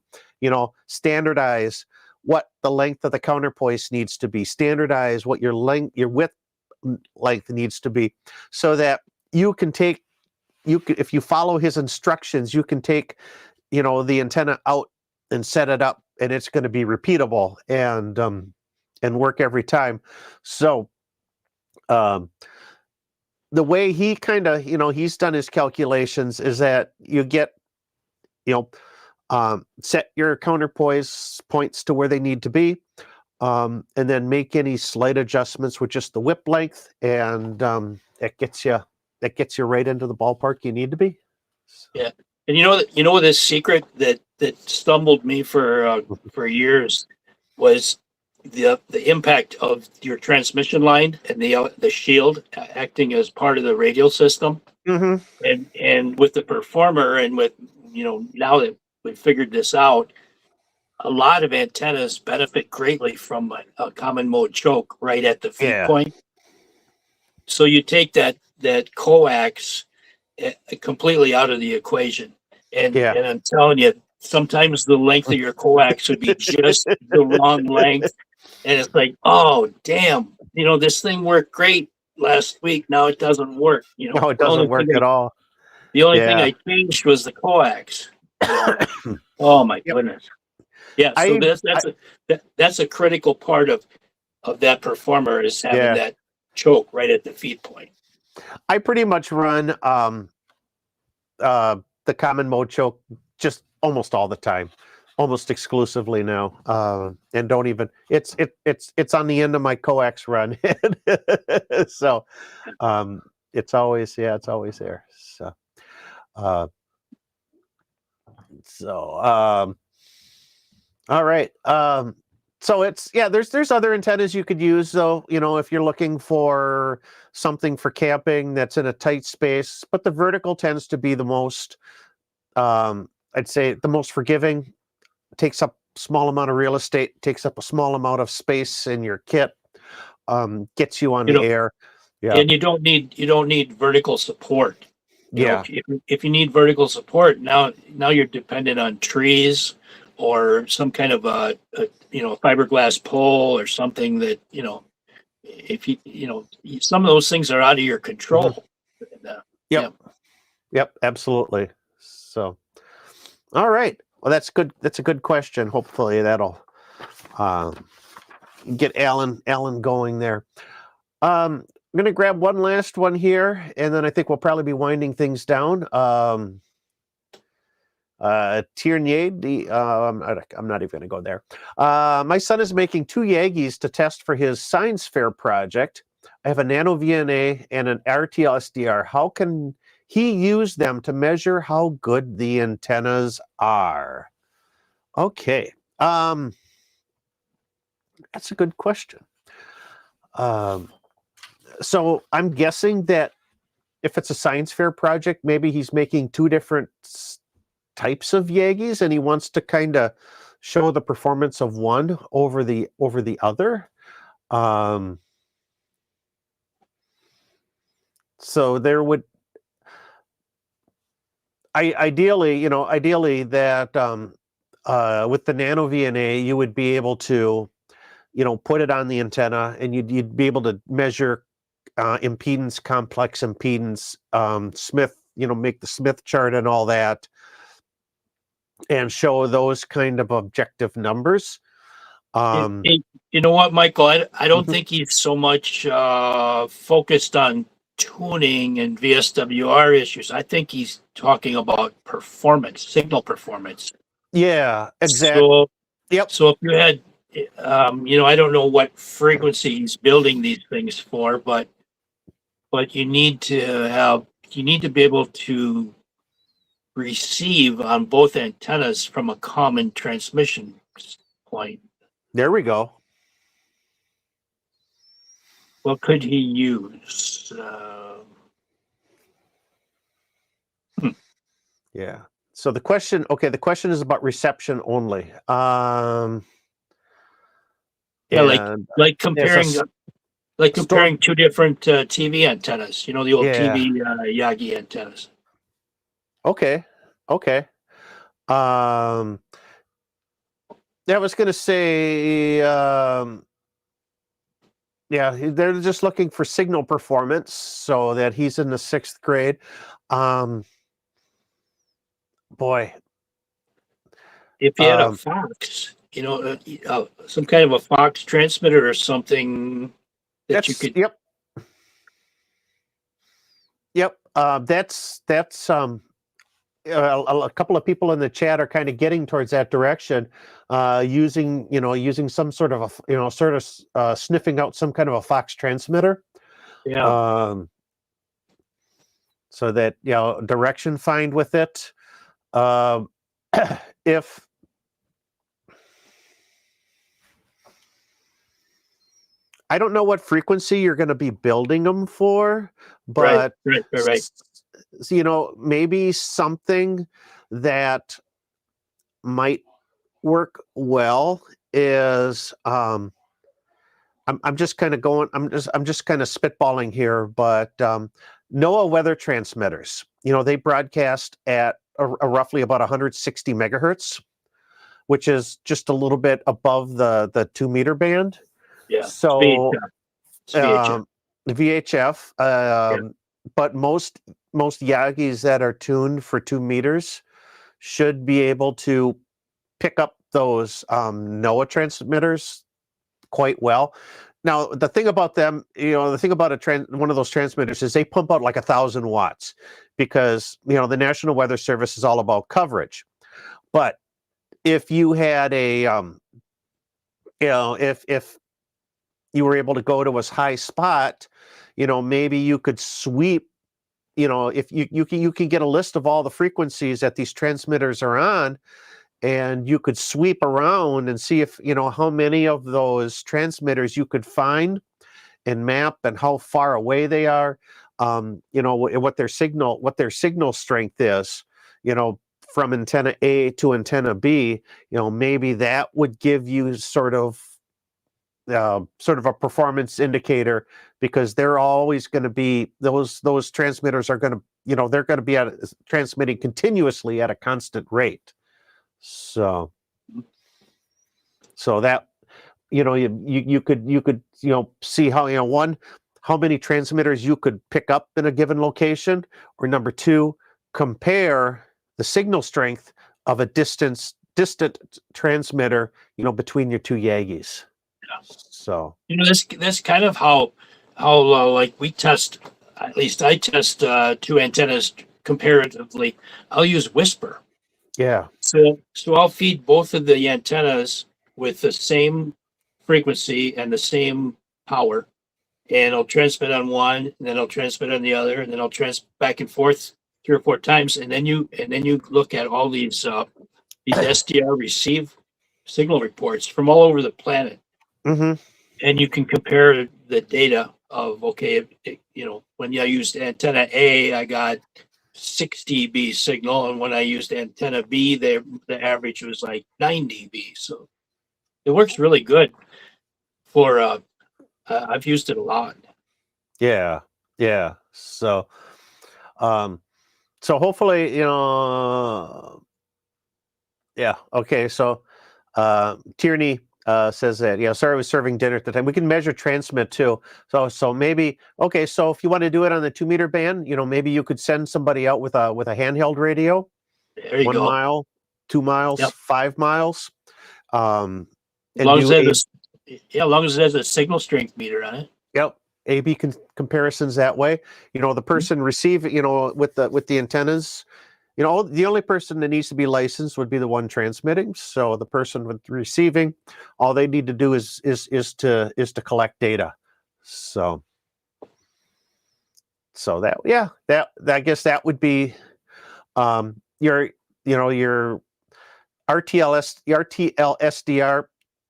standardize what the length of the counterpoise needs to be, standardize what your width length needs to be, so that if you follow his instructions, you can take, the antenna out and set it up, and it's going to be repeatable and work every time. So the way he kind of, he's done his calculations is that you get, set your counterpoise points to where they need to be, and then make any slight adjustments with just the whip length, and it gets you right into the ballpark you need to be. So. Yeah, and this secret that stumbled me for years was the impact of your transmission line and the shield acting as part of the radial system. Mm-hmm. And with the Performer, and with now that we've figured this out, a lot of antennas benefit greatly from a common mode choke right at the feed point. So you take that coax completely out of the equation, and I'm telling you, sometimes the length of your coax would be just the wrong length, and it's like, oh damn, this thing worked great last week, now it doesn't work. No, it doesn't work at all. The only thing I changed was the coax. Oh my goodness. Yeah, so that's a critical part of that Performer, is having that choke right at the feed point. I pretty much run the common mode choke just almost all the time, almost exclusively now, and don't even. It's on the end of my coax run, so it's always there. So all right. So there's other antennas you could use, though, if you're looking for something for camping that's in a tight space, but the vertical tends to be the most, I'd say, the most forgiving. It takes up a small amount of real estate, takes up a small amount of space in your kit, gets you on the air. Yeah. And you don't need vertical support. If you need vertical support, now you're dependent on trees or some kind of a fiberglass pole or something that, if some of those things are out of your control. Mm-hmm. Yep, absolutely. So, all right. Well, that's good. That's a good question. Hopefully that'll get Alan going there. I'm going to grab one last one here, and then I think we'll probably be winding things down. Tierney, I'm not even going to go there. My son is making 2 Yagis to test for his science fair project. I have a Nano VNA and an RTL SDR. How can he use them to measure how good the antennas are? Okay. That's a good question. So I'm guessing that if it's a science fair project, maybe he's making 2 different types of Yagis, and he wants to kind of show the performance of one over the other. So there would ideally that with the Nano VNA, you would be able to put it on the antenna, and you'd be able to measure impedance, complex impedance, Smith, make the Smith chart and all that, and show those kind of objective numbers. You know what, Michael? I don't think he's so much focused on tuning and VSWR issues. I think he's talking about performance, signal performance. Yeah, exactly. So if you had, I don't know what frequency he's building these things for, but you need to be able to receive on both antennas from a common transmission point. There we go. What could he use? Yeah. So the question is about reception only. Yeah, And like there's a comparing s- like storm. comparing two different TV antennas. You know, the old Yeah. TV Yagi antennas. Okay. Okay. Um, yeah, I was gonna say, yeah, they're just looking for signal performance, so that he's in the 6th grade. Um, boy, If you had a um, Fox, you know, some kind of a Fox transmitter or something that you that's could. yep, yep. A couple of people in the chat are kind of getting towards that direction, using some sort of sniffing out some kind of a Fox transmitter, Yeah, um, so that direction find with it. Um, if I don't know what frequency you're going to be building them for, right, but right. maybe something that might work well is I'm just kind of going I'm just kind of spitballing here, but NOAA weather transmitters, they broadcast at a roughly about 160 megahertz, which is just a little bit above the 2 meter band. Yeah, So it's VHF. the VHF, Yeah, but most Yagis that are tuned for 2 meters should be able to pick up those NOAA transmitters quite well. Now, the thing about them, the thing about one of those transmitters is they pump out like 1,000 watts, because the National Weather Service is all about coverage. But if you had if you were able to go to a high spot, maybe you could sweep. If you can get a list of all the frequencies that these transmitters are on, and you could sweep around and see if how many of those transmitters you could find and map, and how far away they are, what their signal strength is, from antenna A to antenna B. Maybe that would give you sort of a performance indicator, because they're always going to be those transmitters are going to they're going to be transmitting continuously at a constant rate. So that you could see how many transmitters you could pick up in a given location, or number two, compare the signal strength of a distant transmitter between your two Yagis. So that's kind of how like we test. At least I test two antennas comparatively. I'll use Whisper. yeah. So I'll feed both of the antennas with the same frequency and the same power, and I'll transmit on one, and then I'll transmit on the other, and then I'll transmit back and forth 3 or 4 times, and then you look at all these SDR receive signal reports from all over the planet, Mm-hmm. and you can compare the data of when I used antenna A, I got 6 dB signal, and when I used antenna B, the average was like 9 dB. So it works really good for. I've used it a lot. Yeah. Yeah. So hopefully, yeah. Okay. So Tierney says that, sorry, I was serving dinner at the time. We can measure transmit too. So maybe, okay. So if you want to do it on the 2 meter band, maybe you could send somebody out with a handheld radio, There you 1 go. mile, 2 miles, Yep. 5 miles. As long as it has a signal strength meter on it. Yep. A/B comparisons that way. The person receiving, with the antennas, the only person that needs to be licensed would be the one transmitting. So the person with receiving, all they need to do is to collect data. So that I guess that would be your RTL-SDR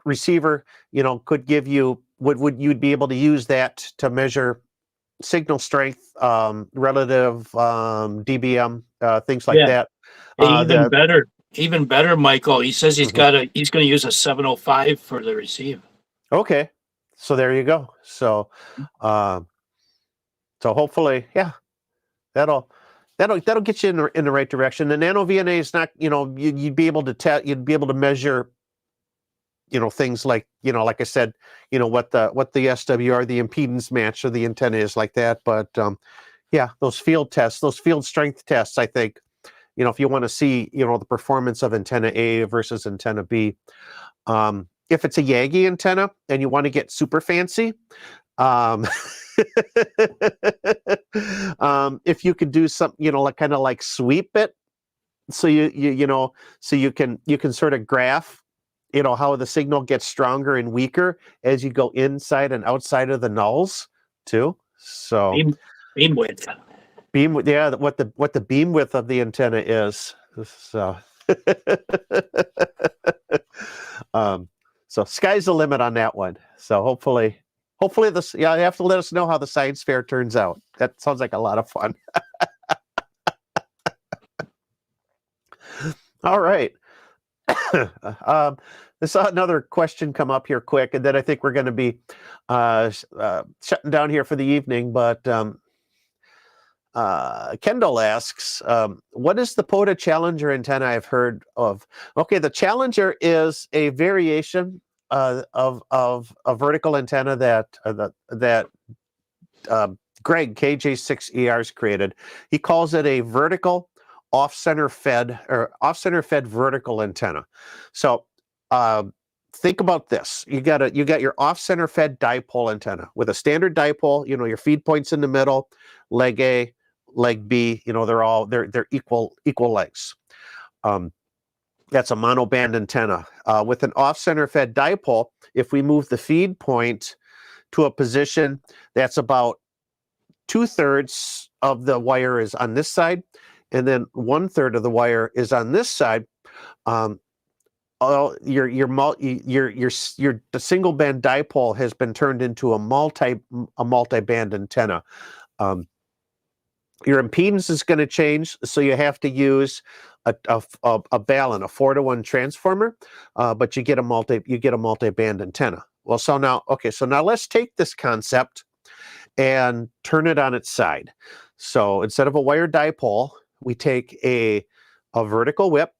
receiver, could give you you'd be able to use that to measure signal strength, relative dBm, things like that. Even better, Michael. He says he's Mhm. going to use a 705 for the receive. Okay, so there you go. So, so hopefully, yeah, that'll get you in the right direction. The nano VNA is not, you'd be able to you'd be able to measure, things like, like I said, what the SWR, the impedance match of the antenna is like that. But yeah, those field tests, those field strength tests, I think, if you want to see, the performance of antenna A versus antenna B. If it's a Yagi antenna and you want to get super fancy, if you could do some, like kind of like sweep it, so so you can sort of graph, how the signal gets stronger and weaker as you go inside and outside of the nulls too. So beam width. Yeah, what the beam width of the antenna is. So so sky's the limit on that one. So hopefully this, you have to let us know how the science fair turns out. That sounds like a lot of fun. All right. I saw another question come up here quick, and then I think we're going to be shutting down here for the evening. But Kendall asks, what is the POTA Challenger antenna I've heard of? Okay, the Challenger is a variation of a vertical antenna that Greg KJ6ER's created. He calls it a vertical off-center fed vertical antenna. So think about this. You got your off-center fed dipole antenna with a standard dipole. Your feed points in the middle, leg A, leg B. They're equal lengths. That's a monoband antenna. With an off-center fed dipole, if we move the feed point to a position that's about 2/3 of the wire is on this side, and then 1/3 of the wire is on this side, the single band dipole has been turned into a multi-band antenna. Your impedance is going to change, so you have to use a balun, a 4-to-1 transformer, but you get a multi-band antenna. Well, so now let's take this concept and turn it on its side. So instead of a wire dipole, we take a vertical whip.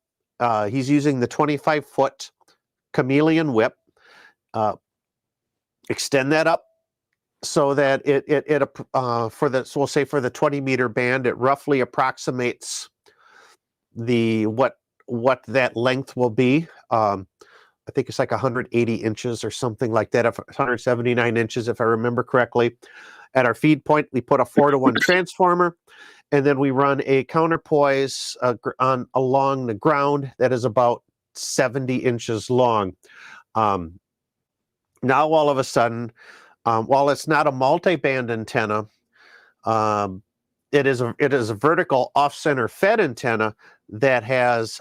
He's using the 25-foot chameleon whip. Extend that up so that we'll say for the 20-meter band, it roughly approximates what that length will be. I think it's like 180 inches or something like that, 179 inches if I remember correctly. At our feed point, we put a 4-to-1 transformer, and then we run a counterpoise along the ground that is about 70 inches long. Now all of a sudden, while it's not a multi-band antenna, it is a vertical off-center fed antenna that has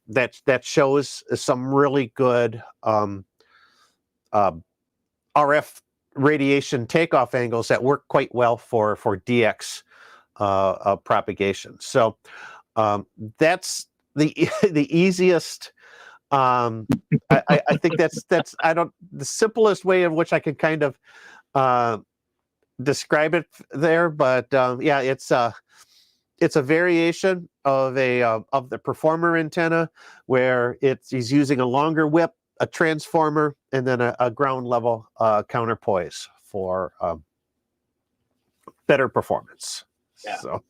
that shows some really good RF radiation takeoff angles that work quite well for DX propagation. So that's the easiest. I think that's the simplest way in which I can kind of describe it there. But yeah, it's a variation of the performer antenna where he's using a longer whip, a transformer, and then a ground level counterpoise for better performance. Yeah. So.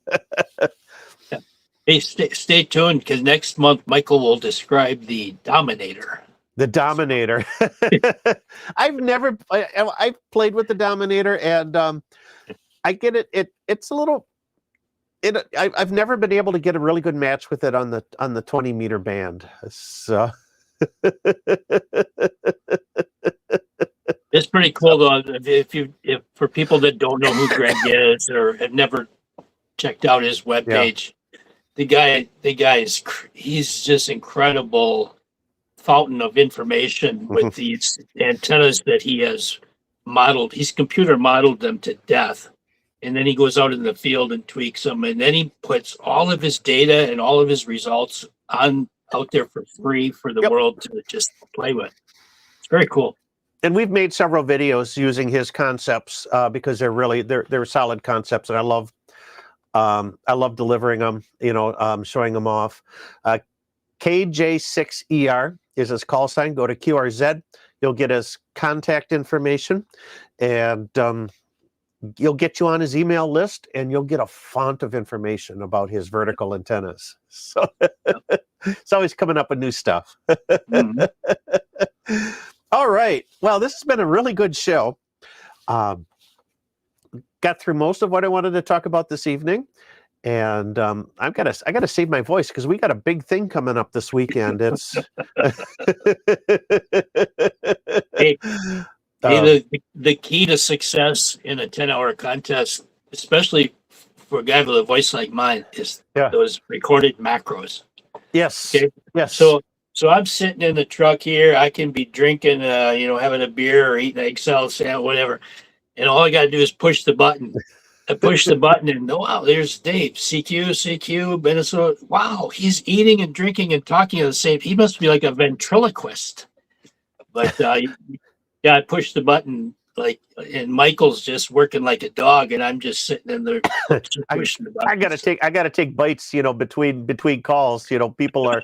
Yeah. Hey, stay tuned, because next month Michael will describe the Dominator. The Dominator. I've played with the Dominator, and I get it. It's a little. I've never been able to get a really good match with it on the 20-meter band. So. It's pretty cool though. If for people that don't know who Greg is or have never checked out his webpage, the guy he's just incredible fountain of information with these antennas that he has modeled. He's computer modeled them to death, and then he goes out in the field and tweaks them, and then he puts all of his data and all of his results out there for free for the world to just play with. It's very cool. And we've made several videos using his concepts because they're solid concepts, and I love delivering them. Showing them off. KJ6ER is his call sign. Go to QRZ. You'll get his contact information, and you'll get you on his email list, and you'll get a font of information about his vertical antennas. So it's always coming up with new stuff. Mhm. All right. Well, this has been a really good show. Got through most of what I wanted to talk about this evening. And I gotta save my voice because we got a big thing coming up this weekend. It's Hey, the key to success in a 10-hour contest, especially for a guy with a voice like mine, is Yeah. those recorded macros. yes, Okay. yes. So I'm sitting in the truck here. I can be drinking, having a beer or eating an egg salad sandwich, whatever. And all I got to do is push the button. I push the button and wow, there's Dave, CQ, Minnesota. Wow, he's eating and drinking and talking at the same. He must be like a ventriloquist. But I pushed the button and Michael's just working like a dog, and I'm just sitting in there just pushing the button. I gotta take bites, between calls. People are.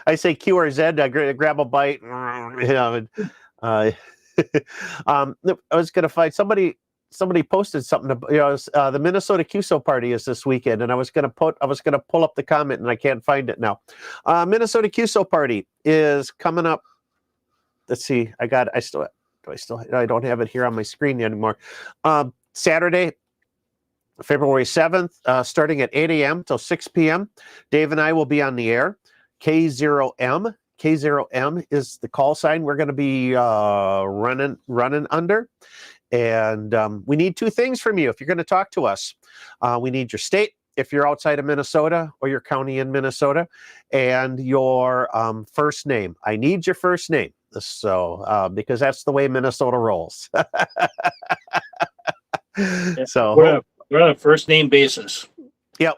I say Q or Z. I grab a bite. I was gonna find somebody. Somebody posted something about, the Minnesota QSO party is this weekend, and I was gonna pull up the comment, and I can't find it now. Minnesota QSO party is coming up. Let's see. I don't have it here on my screen anymore. Saturday, February 7th, starting at 8 a.m. till 6 p.m. Dave and I will be on the air. K0M. K0M is the call sign we're going to be running under. And we need two things from you if you're going to talk to us. We need your state, if you're outside of Minnesota, or your county in Minnesota, and your first name. I need your first name. So, because that's the way Minnesota rolls. So we're on a first name basis. Yep.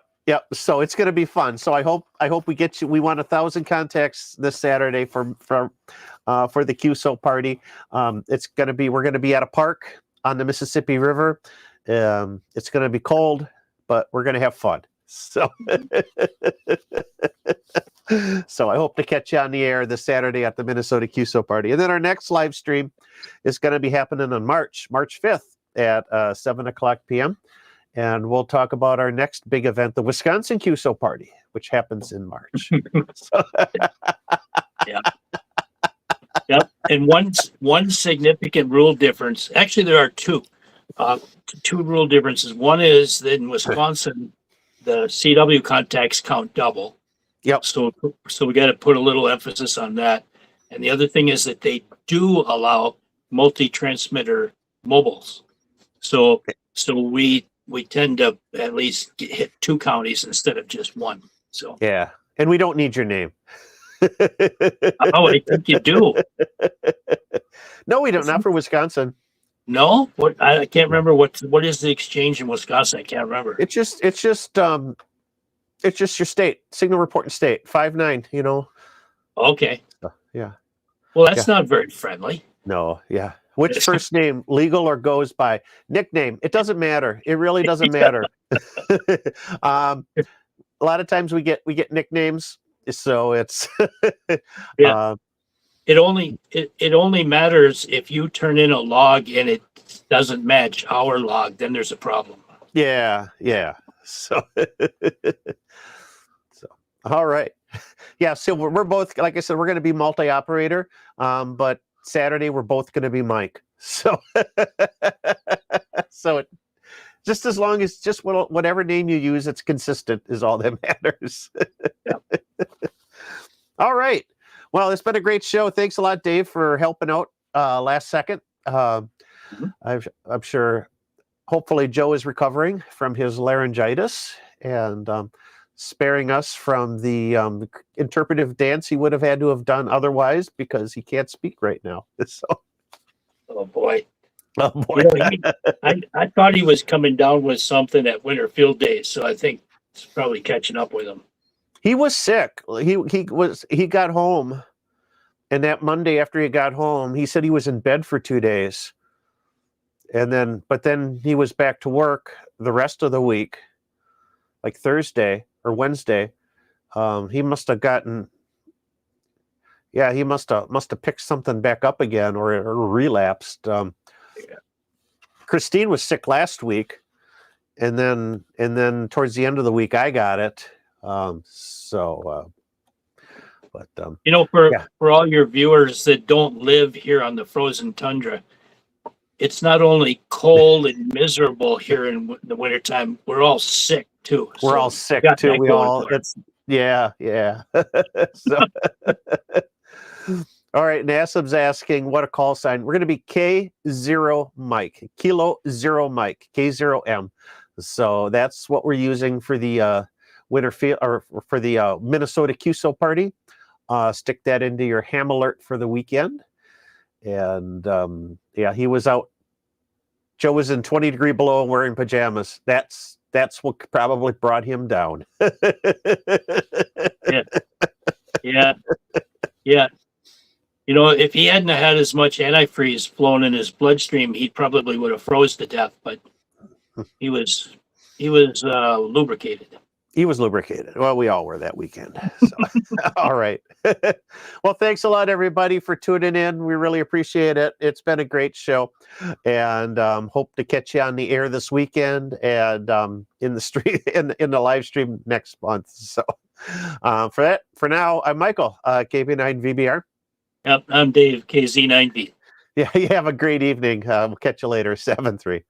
So it's going to be fun. So I hope we get you. We want 1,000 contacts this Saturday for the QSO party. We're going to be at a park on the Mississippi River. It's going to be cold, but we're going to have fun. So, so I hope to catch you on the air this Saturday at the Minnesota QSO party. And then our next live stream is going to be happening on March 5th at 7:00 p.m. And we'll talk about our next big event, the Wisconsin QSO party, which happens in March. Yeah. Yep. And one significant rule difference. Actually, there are two rule differences. One is that in Wisconsin, the CW contacts count double. Yep. So we got to put a little emphasis on that. And the other thing is that they do allow multi-transmitter mobiles. So we tend to at least hit two counties instead of just one. So yeah, and we don't need your name. Oh, I think you do. No, we don't. Not for Wisconsin. No, what I can't remember what is the exchange in Wisconsin? I can't remember. It's just your state signal reporting state 59. Okay. Yeah. Well, that's not very friendly. No. Yeah. Which first name, legal or goes by? Nickname. It doesn't matter. It really doesn't matter. A lot of times we get nicknames, so it's yeah. It only matters if you turn in a log and it doesn't match our log, then there's a problem. Yeah. So all right. Yeah, so we're both, like I said, we're going to be multi-operator, but Saturday we're both going to be Mike. So just as long as whatever name you use, it's consistent is all that matters. Yeah. All right. Well, it's been a great show. Thanks a lot, Dave, for helping out last second. I'm sure, hopefully, Joe is recovering from his laryngitis and sparing us from the interpretive dance he would have had to have done otherwise because he can't speak right now. So. Oh boy. Oh boy. I thought he was coming down with something at Winter Field Days, so I think it's probably catching up with him. He was sick. He got home And that Monday after he got home, he said he was in bed for 2 days. But then he was back to work the rest of the week, like Thursday or Wednesday. He must have gotten, yeah, he must have picked something back up again or relapsed. Christine was sick last week, and then towards the end of the week I got it. For all your viewers that don't live here on the frozen tundra, it's not only cold and miserable here in the wintertime, we're all sick too. We're all sick too. Yeah. So, all right. Nasib's asking what a call sign. We're going to be K0 Mike, Kilo Zero Mike, K0M. So that's what we're using for the winter field or for the Minnesota QSO party. Stick that into your ham alert for the weekend. And he was out. Joe was in 20 degree below wearing pajamas. That's what probably brought him down. Yeah. If he hadn't had as much antifreeze flowing in his bloodstream, he probably would have froze to death. But he was lubricated. He was lubricated. Well, we all were that weekend. So. All right. Well, thanks a lot, everybody, for tuning in. We really appreciate it. It's been a great show, and hope to catch you on the air this weekend and in the stream in the live stream next month. So, for now, I'm Michael, KB9VBR. Yep, I'm Dave, KZ9V. Yeah, you have a great evening. We'll catch you later. 7-3.